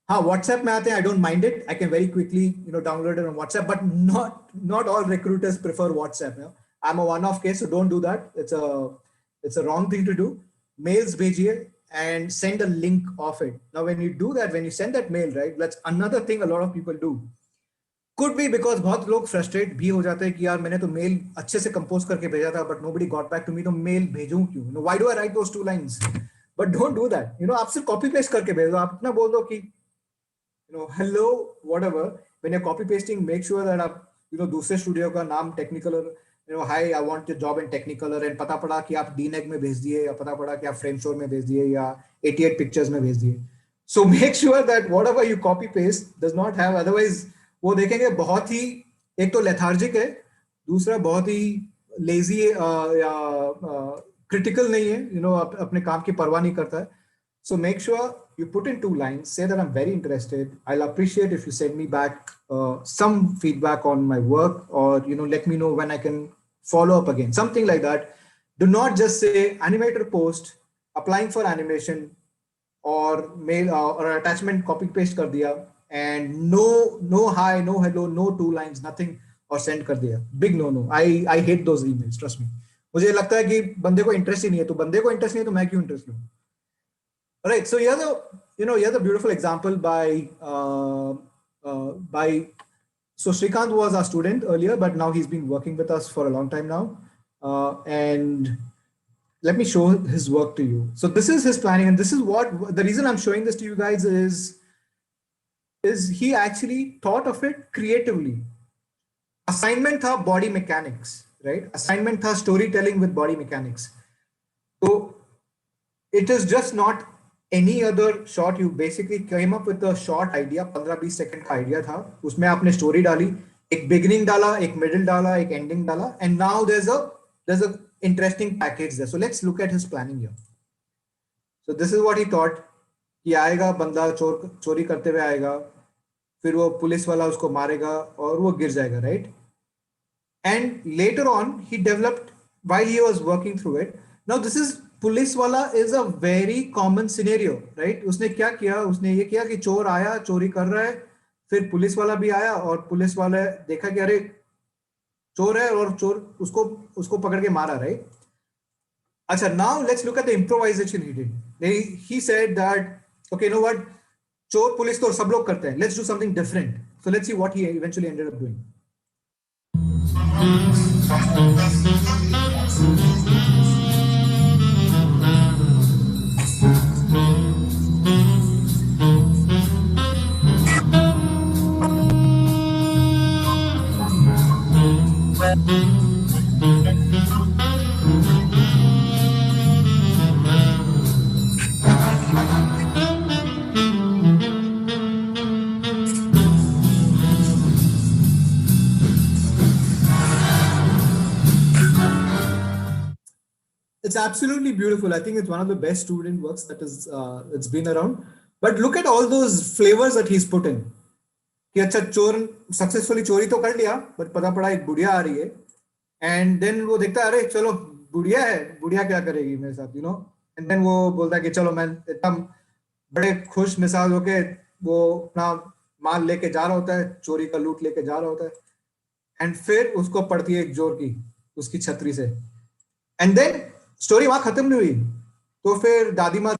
हाँ, WhatsApp में आते हैं, I don't mind it. I can very quickly, you know, download it on WhatsApp, but not all recruiters prefer WhatsApp. You know? I'm a one-off case, so don't do that. It's a wrong thing to do. Mails भेजिए and send a link of it. Now, when you do that, when you send that mail, right, that's another thing a lot of people do. Could be because बहुत लोग frustrate भी हो जाते हैं कि यार मैंने तो मेल अच्छे से कंपोज करके भेजा था, but nobody got back to me, तो मेल भेजूं क्यों? You know, why do I write those 2 lines? But don't do that. You know, आप सिर्फ कॉपी पेस्ट करके भेज दो. आप इतना बोल दो कि you know, hello, whatever. When you're copy pasting, make sure that आप, you know, दूसरे स्टूडियो का नाम Technicolor, you know, hi, I want a job in technicolor, and पता पड़ा कि आप डीनेग में भेज दिए, या पता पड़ा कि आप फ्रेम शोर में भेज दिए, या 88 पिक्चर्स में भेज दिए. So make sure that whatever you copy paste does not have, otherwise वो देखेंगे बहुत ही, एक तो लेथार्जिक है, दूसरा बहुत ही लेजी या क्रिटिकल नहीं है, यू नो, अपने काम की परवाह नहीं करता है. So make sure you put in 2 lines, say that I'm very interested. I'll appreciate if you send me back some feedback on my work, or, you know, let me know when I can follow up again, something like that. Do not just say animator post, applying for animation, or mail or attachment copy paste कर दिया, and no hi, no hello, no 2 lines, nothing, और send कर दिया. Big no. I hate those emails, trust me. मुझे लगता है कि बंदे को इंटरेस्ट ही नहीं है, तो बंदे को इंटरेस्ट नहीं है तो मैं क्यों इंटरेस्ट लूँ. Right. So here's a beautiful example by so Srikanth was our student earlier, but now he's been working with us for a long time now, and let me show his work to you. So this is his planning, and this is what the reason I'm showing this to you guys is he actually thought of it creatively. Assignment था body mechanics, right? Assignment था storytelling with body mechanics. So it is just not any other shot. You basically came up with a short idea, 15-20 second का idea था, उसमें आपने story डाली, एक beginning डाला, एक मिडिल डाला, एक एंडिंग डाला, and now there's a interesting package there. So let's look at his planning here. So this is what he thought, कि आएगा बंदा चोरी करते हुए आएगा, फिर वो पुलिस वाला उसको मारेगा और वो गिर जाएगा, right? And later on he developed, while he was working through it, now this is police वाला is a very common scenario, right? उसने क्या किया, उसने ये किया कि चोर आया, चोरी कर रहा है, फिर पुलिस वाला भी आया, और पुलिस वाले देखा कि अरे चोर है, और चोर उसको पकड़ के मारा, right? अच्छा, now let's look at the improvisation he did. He said that, okay, you know what, चोर पुलिस तो सब लोग करते हैं, let's do something different. So let's see what he eventually ended up doing. It's absolutely beautiful. I think it's one of the best student works that is it's been around. But look at all those flavors that he's put in. कि अच्छा चोर successfully चोरी तो कर लिया but पता पड़ा एक बुढ़िया आ रही है एंड देन वो देखता है अरे चलो बुढ़िया है बुढ़िया क्या करेगी मेरे साथ एंड देन वो बोलता है कि चलो मैं एकदम बड़े खुश मिसाज होके वो अपना माल लेके जा रहा होता है चोरी का लूट लेके जा रहा होता है एंड फिर उसको पड़ती है एक जोर की उसकी छतरी से एंड देन स्टोरी वहां खत्म नहीं हुई तो फिर दादी माँ तो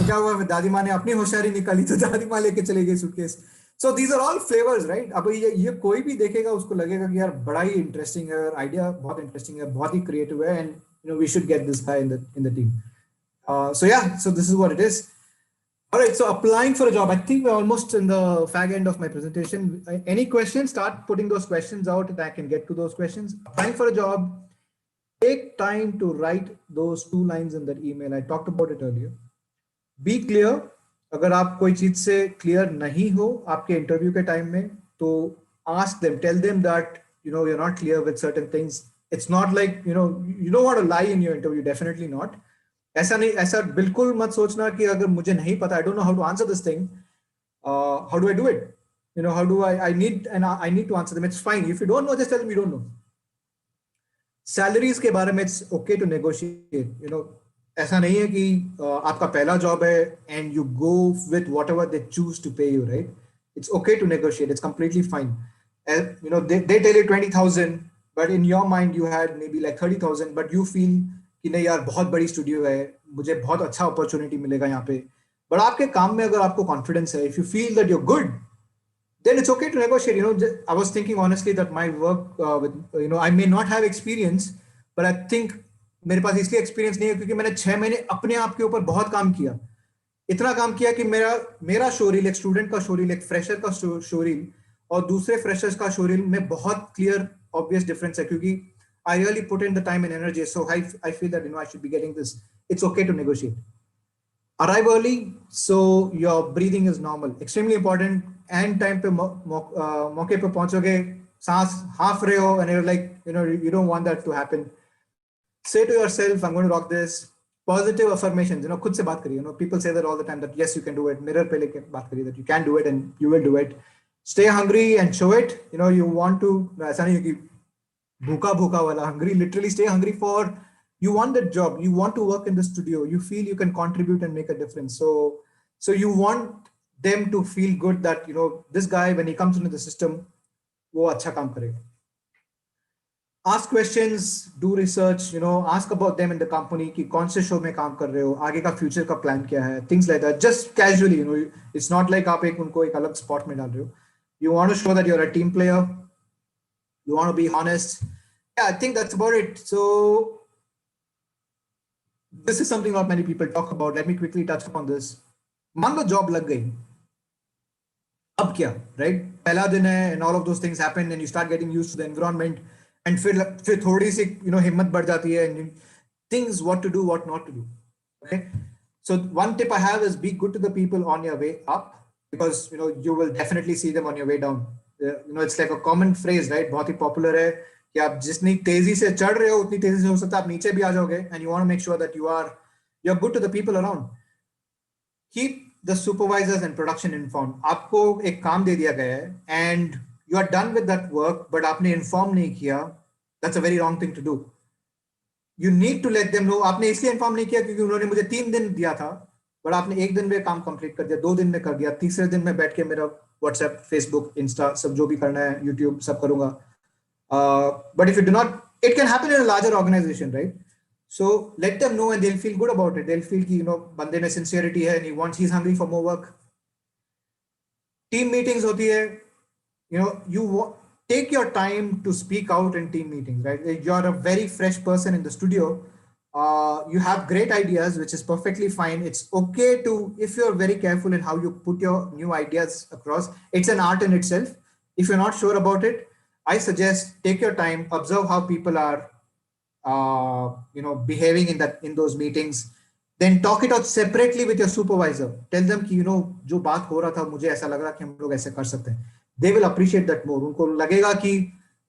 क्या हुआ दादी माँ ने अपनी होशियारी निकाली तो दादी माँ लेके चले गई suitcase so these are all flavours right अब ये कोई भी देखेगा उसको लगेगा कि यार बड़ा ही इंटरेस्टिंग है आइडिया बहुत इंटरेस्टिंग है बहुत ही क्रिएटिव है and we should get this guy in the team so yeah so this is what it is all right so applying for a job I think we're almost in the fag end of my presentation any questions start putting those questions out and I can get to those questions applying for a job take time to write those 2 lines in that email I talked about it earlier be clear अगर आप कोई चीज से clear नहीं हो आपके interview के time में तो ask them tell them that you are not clear with certain things it's not like you don't want to lie in your interview definitely not ऐसा नहीं ऐसा बिल्कुल मत सोचना कि अगर मुझे नहीं पता I don't know how to answer this thing how do I do it how do I need to answer them it's fine if you don't know just tell me don't know salaries के बारे में it's okay to negotiate ऐसा नहीं है कि आपका पहला job है and you go with whatever they choose to pay you right it's okay to negotiate it's completely fine they tell you 20,000 but in your mind you had maybe like 30,000 but you feel कि नहीं यार बहुत बड़ी studio है मुझे बहुत अच्छा opportunity मिलेगा यहाँ पे बट आपके काम में अगर आपको कॉन्फिडेंस है if you feel that your good then it's okay to negotiate. I was thinking honestly that my work I may not have experience, but I think मेरे पास इसलिए एक्सपीरियंस नहीं है क्योंकि मैंने 6 महीने अपने आप के ऊपर बहुत काम किया इतना काम किया कि मेरा शोरील एक स्टूडेंट का शोरील एक फ्रेशर का शोरील और दूसरे फ्रेशर्स का शोरील में बहुत क्लियर ऑब्वियस डिफरेंस है क्योंकि I really put in the time and energy so I feel that I should be getting this it's okay to negotiate arrive early so your breathing is normal extremely important and time पे मौके पे पहुंचोगे सांस half रहे हो and you're like you don't want that to happen say to yourself I'm going to rock this positive affirmations खुद से बात करिए people say that all the time that yes you can do it mirror पे लेके बात करिए that you can do it and you will do it stay hungry and show it you want to ऐसा नहीं है कि भूखा भूखा वाला hungry literally stay hungry for you want that job you want to work in the studio you feel you can contribute and make a difference so you want them to feel good that this guy when he comes into the system वो अच्छा काम करेगा ask questions do research ask about them in the company कि कौन से show में काम कर रहे हो आगे का फ्यूचर का प्लान क्या है things like that just casually it's not like आप उनको एक अलग स्पॉट में डाल रहे हो you want to show that you're a team player you want to be honest yeah I think that's about it so this is something not many people talk about let me quickly touch upon this मान लो job लग गई अब क्या right पहला दिन है and all of those things happen and you start getting used to the environment and फिर थोड़ी सी हिम्मत बढ़ जाती है and things what to do what not to do okay so one tip I have is be good to the people on your way up because you will definitely see them on your way down it's like a common phrase right बहुत ही popular है कि आप जितनी तेजी से चढ़ रहे हो उतनी तेजी से हो सकता है आप नीचे भी आ जाओगे and you want to make sure that you're good to the people around keep the supervisors and production informed आपको एक काम दे दिया गया है and you are done with that work but आपने inform नहीं किया that's a very wrong thing to do you need to let them know आपने इसलिए inform नहीं किया क्योंकि उन्होंने मुझे 3 दिन दिया था but आपने 1 दिन में काम कंप्लीट कर दिया 2 दिन में कर दिया तीसरे दिन में बैठ के मेरा WhatsApp Facebook Insta सब जो भी करना है YouTube सब करूंगा but if you do not it can happen in a larger organization right so let them know and they'll feel good about it they'll feel कि बंदे में sincerity है and he's hungry for more work team meetings होती है, take your time to speak out in team meetings, right? You're a very fresh person in the studio. You have great ideas, which is perfectly fine. It's okay to, if you're very careful in how you put your new ideas across, it's an art in itself. If you're not sure about it, I suggest take your time, observe how people are behaving in those meetings. Then talk it out separately with your supervisor. Tell them कि जो बात हो रहा था मुझे ऐसा लग रहा कि हम लोग ऐसे कर सकते हैं. They will appreciate that more. उनको लगेगा कि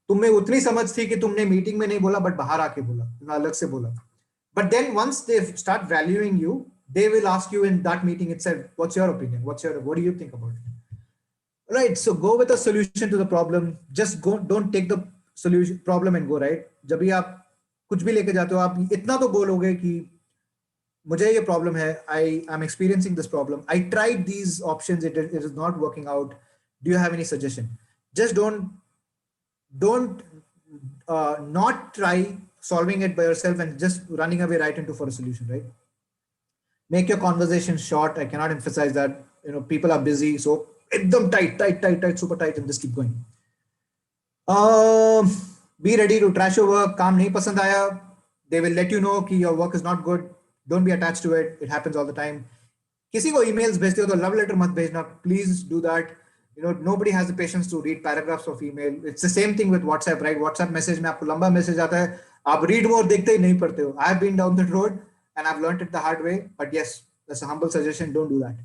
तुम में उतनी समझ थी कि तुमने मीटिंग में नहीं बोला बट बाहर आके बोला, तुमने अलग से बोला. But then once they start valuing you, they will ask you in that meeting itself, what's your opinion? What do you think about it? Right. So go with a solution to the problem. Just go. Don't take the solution problem and go, right. जब भी आप कुछ भी लेके जाते हो, आप इतना तो बोलोगे कि मुझे ये प्रॉब्लम है. I'm experiencing this problem. I tried these options. It is not working out. Do you have any suggestion? Just don't not try solving it by yourself and just running away right into for a solution, right? Make your conversation short. I cannot emphasize that. People are busy, so एकदम tight, super tight, and just keep going. Um, be ready to trash your work. काम नहीं पसंद आया, they will let you know कि your work is not good. Don't be attached to it. It happens all the time. किसी को emails भेजते हो तो love letter मत भेजना. Please do that. Nobody has the patience to read paragraphs of email. It's the same thing with WhatsApp, right? WhatsApp message में आपको लंबा message आता है, आप read more देखते ही नहीं पढ़ते हो. I've been down that road and I've learned it the hard way. But yes, that's a humble suggestion. Don't do that.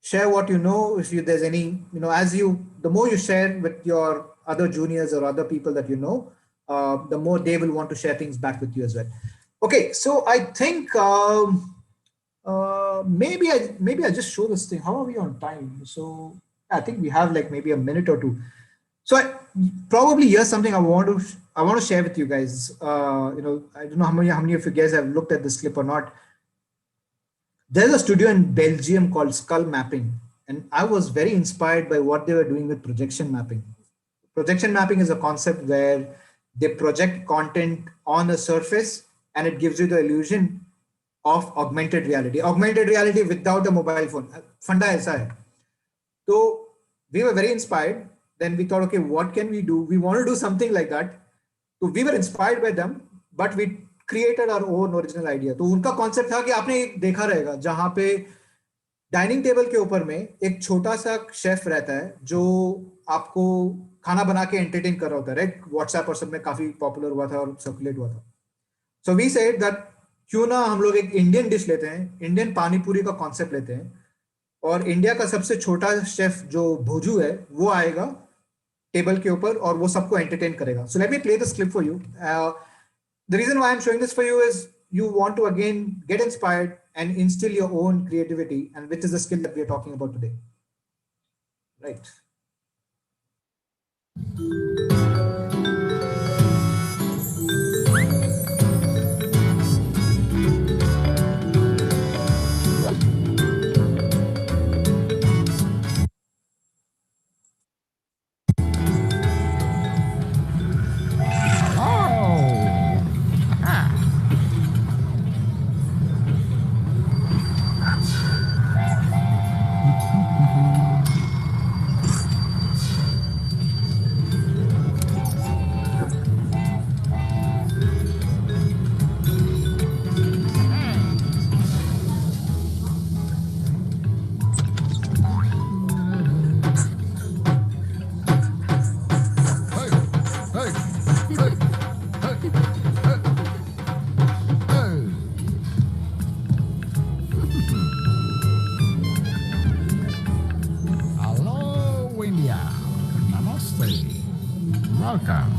Share what you know. If there's any, the more you share with your other juniors or other people that the more they will want to share things back with you as well. Okay, so I think maybe I just show this thing. How are we on time? So I think we have like maybe a minute or two. So probably here's something I want to share with you guys. I don't know how many of you guys have looked at this clip or not. There's a studio in Belgium called Skull Mapping, and I was very inspired by what they were doing with projection mapping. Projection mapping is a concept where they project content on a surface and it gives you the illusion of augmented reality. Augmented reality without a mobile phone. Funda aisa hai. So we were very inspired. Then we thought, okay, what can we do? We want to do something like that. So we were inspired by them, but we created our own original idea. तो उनका concept था कि आपने देखा रहेगा जहां पे dining table के ऊपर में एक छोटा सा शेफ रहता है जो आपको खाना बना के एंटरटेन कर रहा होता है, राइट? व्हाट्सएप और सब में काफी पॉपुलर हुआ था और सर्कुलेट हुआ था. सो वी सेड दैट क्यों ना हम लोग एक इंडियन डिश लेते हैं, इंडियन पानी पूरी का कॉन्सेप्ट लेते हैं, और इंडिया का सबसे छोटा शेफ जो भोजू है वो आएगा टेबल के ऊपर और वो सबको एंटरटेन करेगा. So let me play this clip for you. The reason why I'm showing this for you is you want to again get inspired and instill your own creativity, and which is the skill that we are talking about today. Right. Welcome.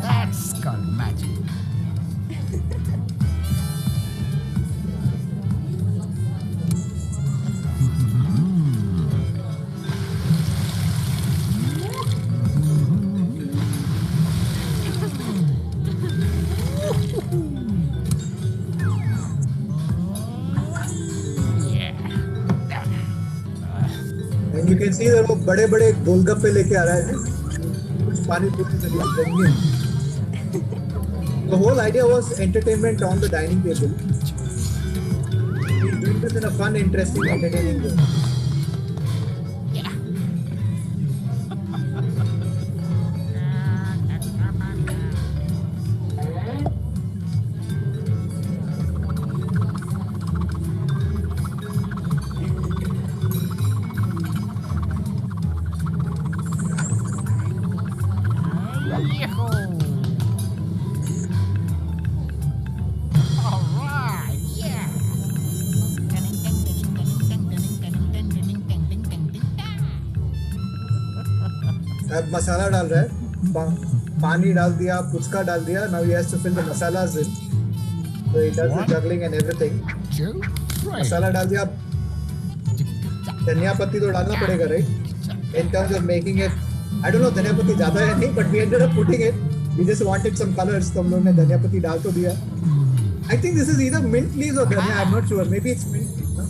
That's called magic. And you can see that वो बड़े बड़े गोलगप्पे लेके आ रहा है, कुछ पानी पूरी से. The whole idea was entertainment on the dining table. He's doing this in a fun, interesting, entertaining way. Yahoo! All right, yeah. अब मसाला डाल रहा है, पानी डाल दिया, पुचका डाल दिया. Now he has to fill the masalas in. So he does the One, juggling and everything. two, three. मसाला डाल दिया. धनिया पत्ती तो डालना पड़ेगा, right? In terms of making it, I don't know धनिया पत्ती ज्यादा है नहीं, but we ended up putting it. We just wanted some colors, तो हम लोग ने धनिया पत्ती डाल तो दिया. I think this is either mint leaves or dhania. I'm not sure. Maybe it's mint leaves.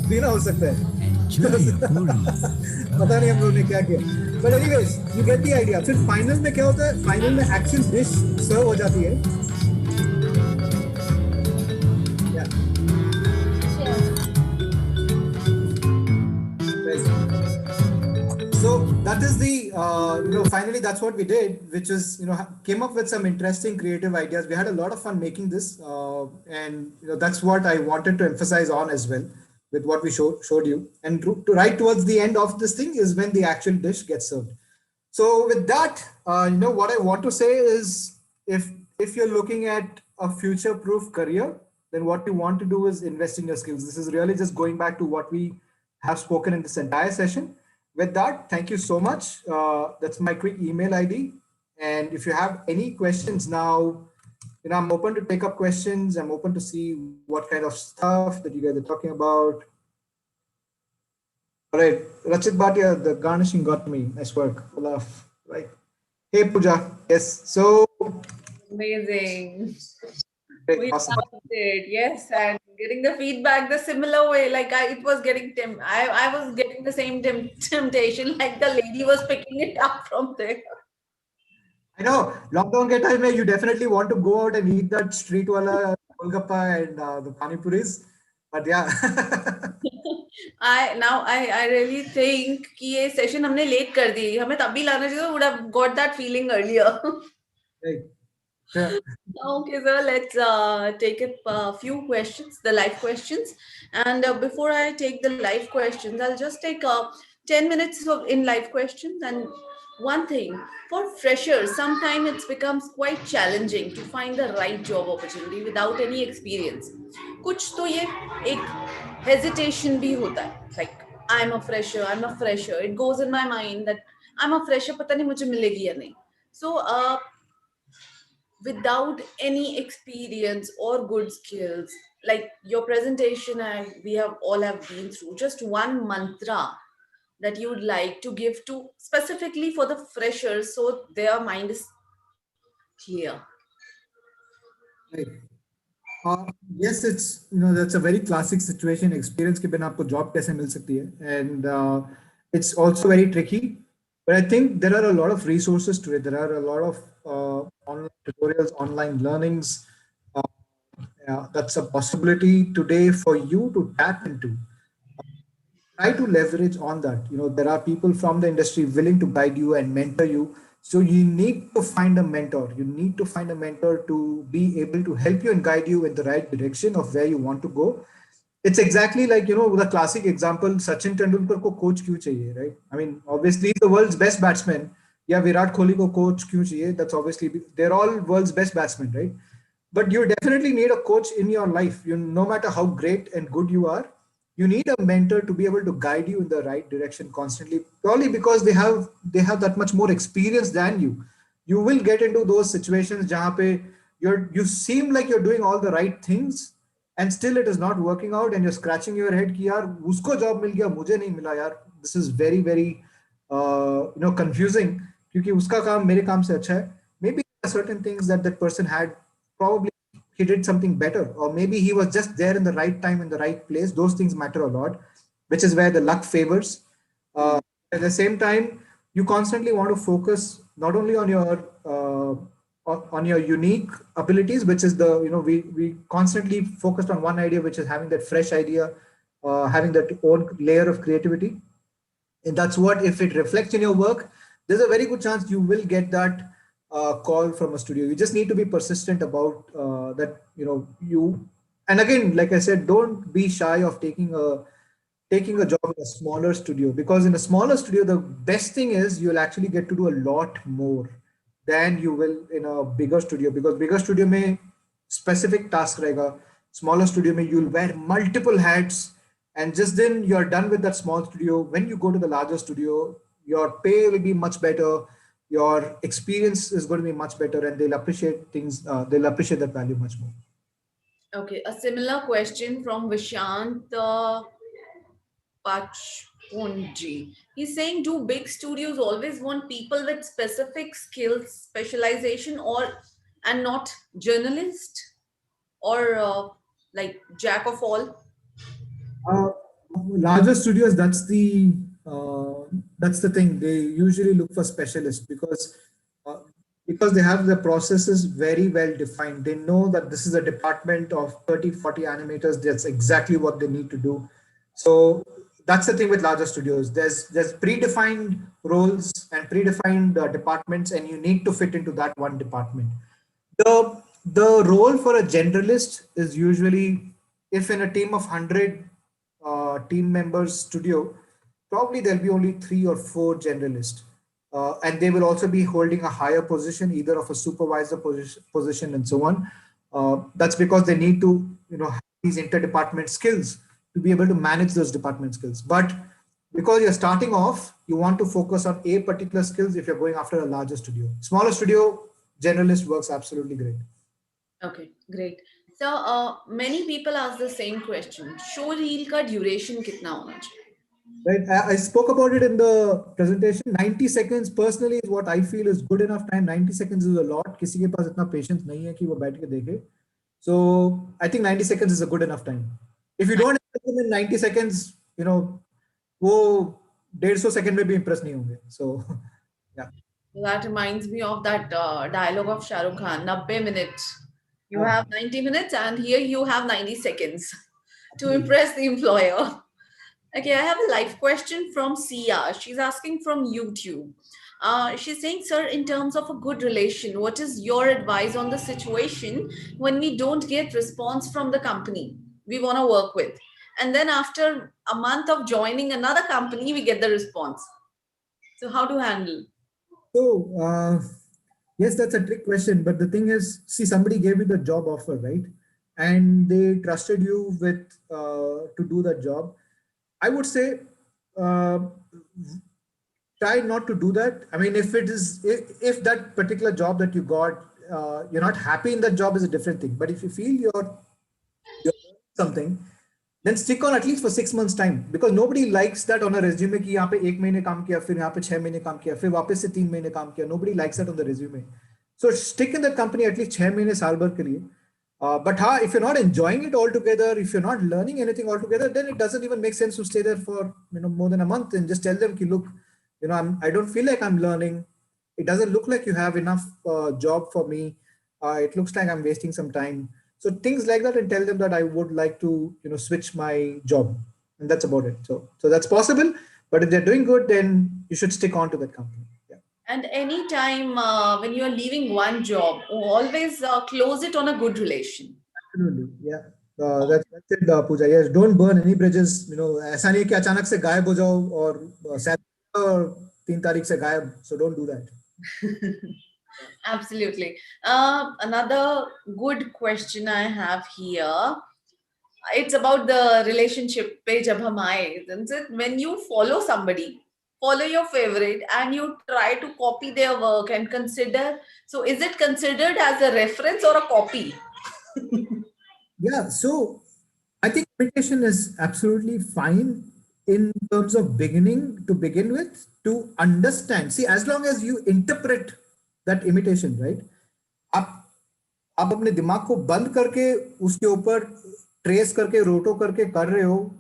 Dina हो सकता है. Enjoy your puri. पता नहीं हम लोग ने क्या किया. But anyways, you get the idea. फिर final में क्या होता है? Final में actual dish serve हो जाती है. Yeah. So that is the finally that's what we did, which is came up with some interesting creative ideas. We had a lot of fun making this, and that's what I wanted to emphasize on as well with what we showed you. And to right towards the end of this thing is when the actual dish gets served. So with that, what I want to say is if you're looking at a future-proof career, then what you want to do is invest in your skills. This is really just going back to what we have spoken in this entire session. With that, thank you so much. That's my quick email ID. And if you have any questions now, I'm open to take up questions. I'm open to see what kind of stuff that you guys are talking about. All right, Rachit Bhatia, the garnishing got me. Nice work. Olaf, right. Hey, Pooja. Yes. So, Amazing. great, We awesome. loved it. Yes, and getting the feedback the similar way. Like it was getting I was getting the same temptation. Like the lady was picking it up from there. I know lockdown ke time mein you definitely want to go out and eat that street wala golgappa and the pani puris. But yeah, I really think कि ये session हमने late कर दी. हमें तभी लाना चाहिए. Would have got that feeling earlier. right. Yeah. Okay, so let's take a few questions, the live questions. And before I take the live questions, I'll just take 10 minutes in live questions. And one thing, for freshers, sometimes it becomes quite challenging to find the right job opportunity without any experience. कुछ तो ये एक hesitation भी होता है. Like, I'm a fresher. It goes in my mind that I'm a fresher, पता नहीं मुझे मिलेगी या नहीं. So, without any experience or good skills, like your presentation and we have all have been through, just one mantra that you would like to give to specifically for the freshers so their mind is clear. Right. Yes, it's that's a very classic situation. Experience के बिना आपको job कैसे मिल सकती है? And it's also very tricky. But I think there are a lot of resources to it. There are a lot of online tutorials, online learnings. Uh, yeah, that's a possibility today for you to tap into. Try to leverage on that. There are people from the industry willing to guide you and mentor you. So you need to find a mentor. You need to find a mentor to be able to help you and guide you in the right direction of where you want to go. It's exactly like the classic example, Sachin Tendulkar ko coach kyun chahiye, right? I mean, obviously he's the world's best batsman. Yeah, Virat Kohli ko coach kyun chahiye? That's obviously they're all world's best batsmen, right? But you definitely need a coach in your life. No matter how great and good you are, you need a mentor to be able to guide you in the right direction constantly, purely because they have that much more experience than you. You will get into those situations jahan pe you seem like you're doing all the right things and still it is not working out and you're scratching your head ki yaar usko job mil gaya mujhe nahi mila yaar. This is very very confusing क्योंकि उसका काम मेरे काम से अच्छा है. Maybe there are certain things that that person had, probably he did something better, or maybe he was just there in the right time in the right place. Those things matter a lot, which is where the luck favors. At the same time, you constantly want to focus not only on your on your unique abilities, which is we constantly focused on one idea, which is having that fresh idea, having that own layer of creativity. And that's what, if it reflects in your work, there's a very good chance you will get that call from a studio. You just need to be persistent about that. And again, like I said, don't be shy of taking a job in a smaller studio, because in a smaller studio, the best thing is you'll actually get to do a lot more than you will in a bigger studio, because bigger studio may specific task rahega. Smaller studio may you'll wear multiple hats, and just then you're done with that small studio. When you go to the larger studio, your pay will be much better, your experience is going to be much better, and they'll appreciate that value much more. Okay, a similar question from Vishant Pachpunji. He's saying, do big studios always want people with specific skills, specialization, or and not journalist or like jack of all? Uh, Larger studios, that's the thing. They usually look for specialists, uh, because they have the processes very well defined. They know that this is a department of 30, 40 animators. That's exactly what they need to do. So that's the thing with larger studios. There's predefined roles and predefined departments, and you need to fit into that one department. The role for a generalist is usually, if in a team of 100 team members studio, probably there'll be only 3 or 4 generalists, and they will also be holding a higher position, either of a supervisor position and so on. That's because they need to have these interdepartment skills to be able to manage those department skills. But because you're starting off, you want to focus on a particular skills. If you're going after a larger studio, smaller studio, generalist works absolutely great. Okay, great. So many people ask the same question. Show reel का duration कितना होना चाहिए? Right. I spoke about it in the presentation. 90 seconds personally is what I feel is good enough time. 90 seconds is a lot. किसी के पास इतना patience नहीं है कि वो बैठ के देखे. So I think 90 seconds is a good enough time. If you don't have them in 90 seconds, वो 150 सेकंड में भी impress नहीं होंगे. So yeah. That reminds me of that dialogue of Shah Rukh Khan, 90 minutes. You Ah, have 90 minutes and here you have 90 seconds to absolutely. impress the employer. Okay, I have a live question from Sia. She's asking from YouTube. She's saying, sir, in terms of a good relation, what is your advice on the situation when we don't get response from the company we want to work with? And then after a month of joining another company, we get the response. So how to handle? So, yes, that's a trick question. But the thing is, see, somebody gave you the job offer, right? And they trusted you with to do that job. I would say, uh, try not to do that. I mean, if that particular job that you got, you're not happy in that job, is a different thing. But if you feel you're learning something, then stick on at least for 6 months time, because nobody likes that on a resume कि यहाँ पे 1 महीने काम किया, फिर यहाँ पे 6 महीने काम किया, फिर वापस से 3 महीने काम किया. Nobody likes that on the resume. So stick in that company at least 6 महीने साल भर के लिए. But if you're not enjoying it altogether, if you're not learning anything altogether, then it doesn't even make sense to stay there for more than a month and just tell them ki, look, I don't feel like I'm learning. It doesn't look like you have enough job for me. It looks like I'm wasting some time. So things like that, and tell them that I would like to switch my job, and that's about it. So that's possible. But if they're doing good, then you should stick on to that company. Yeah. And anytime when you are leaving one job, always close it on a good relation. Absolutely. Yeah. That's it, Pooja. Yes, don't burn any bridges. ऐसा नहीं है कि अचानक से गायब हो जाओ और salary और 3 तारीख से गायब. So don't do that. Absolutely. Another good question I have here. It's about the relationship page jab hum aaye, isn't it? When you follow somebody, follow your favorite, and you try to copy their work and consider. So, is it considered as a reference or a copy? Yeah. So I think imitation is absolutely fine in terms of beginning to begin with, to understand. See, as long as you interpret that imitation, right? आप आप अपने दिमाग को बंद करके उसके ऊपर trace करके रोटो करके कर रहे हो,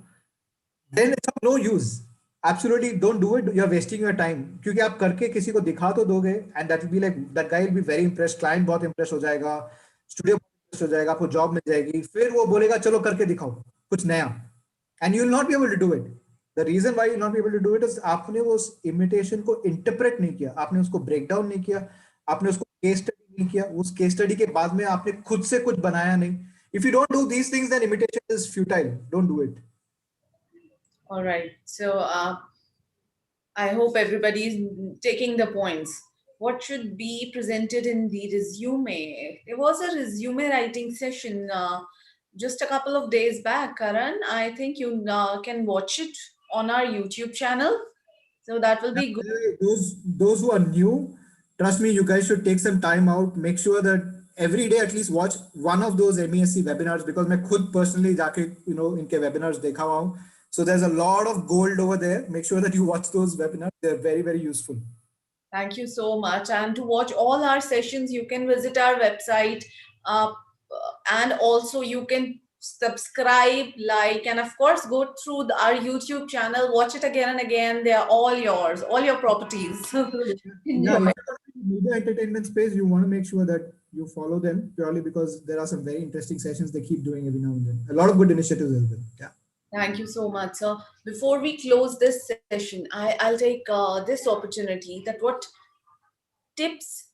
then it's of no use. Absolutely don't do it. You're wasting your time. क्योंकि आप करके किसी को दिखा तो दोगे, and that will be like that guy will be very impressed. Client बहुत impressed हो जाएगा, studio बहुत impressed हो जाएगा, आपको job मिल जाएगी. फिर वो बोलेगा चलो करके दिखाओ कुछ नया, and you will not be able to do it. The reason why you will not be able to do it is आपने वो उस imitation को interpret नहीं किया, आपने उसको break down नहीं किया, आपने उसको case study नहीं किया. उस case study के बाद में आपने खुद से कुछ बनाया नहीं. If you don't do these things, then imitation is futile. Don't do it. All right. So I hope everybody is taking the points. What should be presented in the resume? There was a resume writing session just a couple of days back, Karan. I think you can watch it on our YouTube channel. So that will be good. Those who are new, trust me, you guys should take some time out. Make sure that every day at least watch one of those MESC webinars, because मैं खुद personally जाके इनके webinars देखा हुआ हूँ. So there's a lot of gold over there. Make sure that you watch those webinars. They're very, very useful. Thank you so much. And to watch all our sessions, you can visit our website, and also you can subscribe, like, and of course go through our YouTube channel, watch it again and again. They are all yours, all your properties. Yeah, Enjoy. if you're in the media entertainment space, you want to make sure that you follow them purely because there are some very interesting sessions they keep doing every now and then. A lot of good initiatives as well. Yeah. Thank you so much, sir. Before we close this session, I'll take this opportunity that what tips,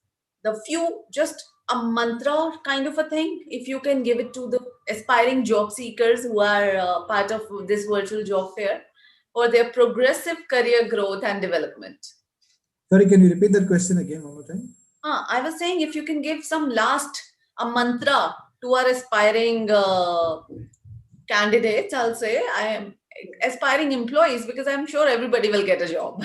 the few, just a mantra kind of a thing, if you can give it to the aspiring job seekers who are part of this virtual job fair for their progressive career growth and development. Sorry, can you repeat that question again one more time? I was saying if you can give some last a mantra to our aspiring candidates, I'll say I am aspiring employees, because I'm sure everybody will get a job.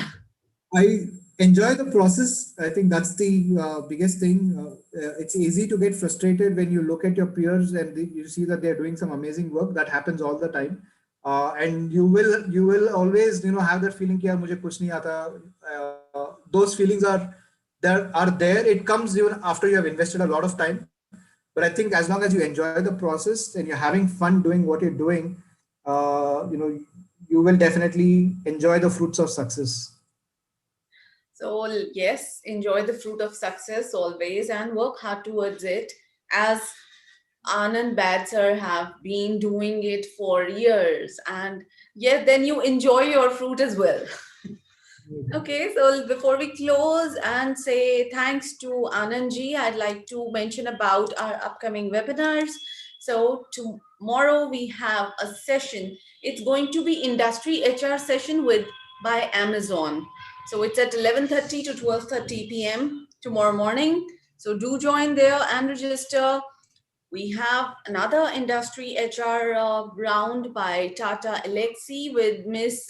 I enjoy the process. I think that's the biggest thing. It's easy to get frustrated when you look at your peers and you see that they're doing some amazing work. That happens all the time, and you will always have that feeling कि यार मुझे कुछ नहीं आता. Those feelings are there. It comes even after you have invested a lot of time. But I think as long as you enjoy the process and you're having fun doing what you're doing, you will definitely enjoy the fruits of success. So, yes, enjoy the fruit of success always and work hard towards it, as Anand Baid sir have been doing it for years. And yet, then you enjoy your fruit as well. Okay, so before we close and say thanks to Anandji, I'd like to mention about our upcoming webinars. So tomorrow we have a session. It's going to be industry HR session with by Amazon. So it's at 11:30 to 12:30 p.m. tomorrow morning. So do join there and register. We have another industry HR round by Tata Alexi with Miss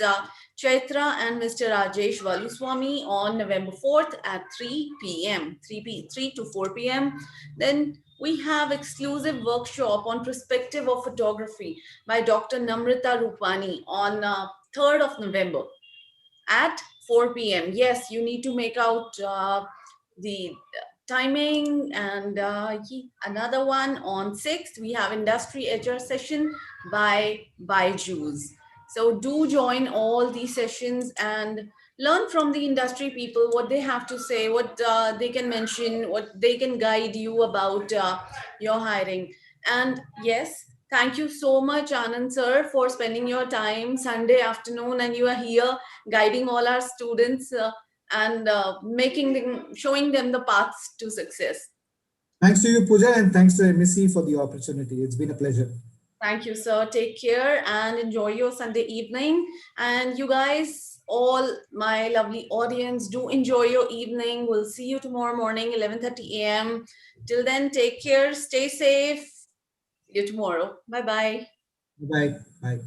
Chaitra and Mr. Rajesh Valuswamy on November 4th at 3 p.m., 3 to 4 p.m. Then we have exclusive workshop on perspective of photography by Dr. Namrita Rupani on 3rd of November at 4 p.m. Yes, you need to make out the timing. And another one on 6th, we have industry HR session by Jews. So do join all these sessions and learn from the industry people what they have to say, what they can mention, what they can guide you about your hiring. And yes, thank you so much, Anand sir, for spending your time Sunday afternoon, and you are here guiding all our students and showing them the paths to success. Thanks to you, Pooja, and thanks to MEC for the opportunity. It's been a pleasure. Thank you, sir. Take care and enjoy your Sunday evening. And you guys, all my lovely audience, do enjoy your evening. We'll see you tomorrow morning, 11:30 a.m. Till then, take care, stay safe. See you tomorrow. Bye-bye. Bye. Bye.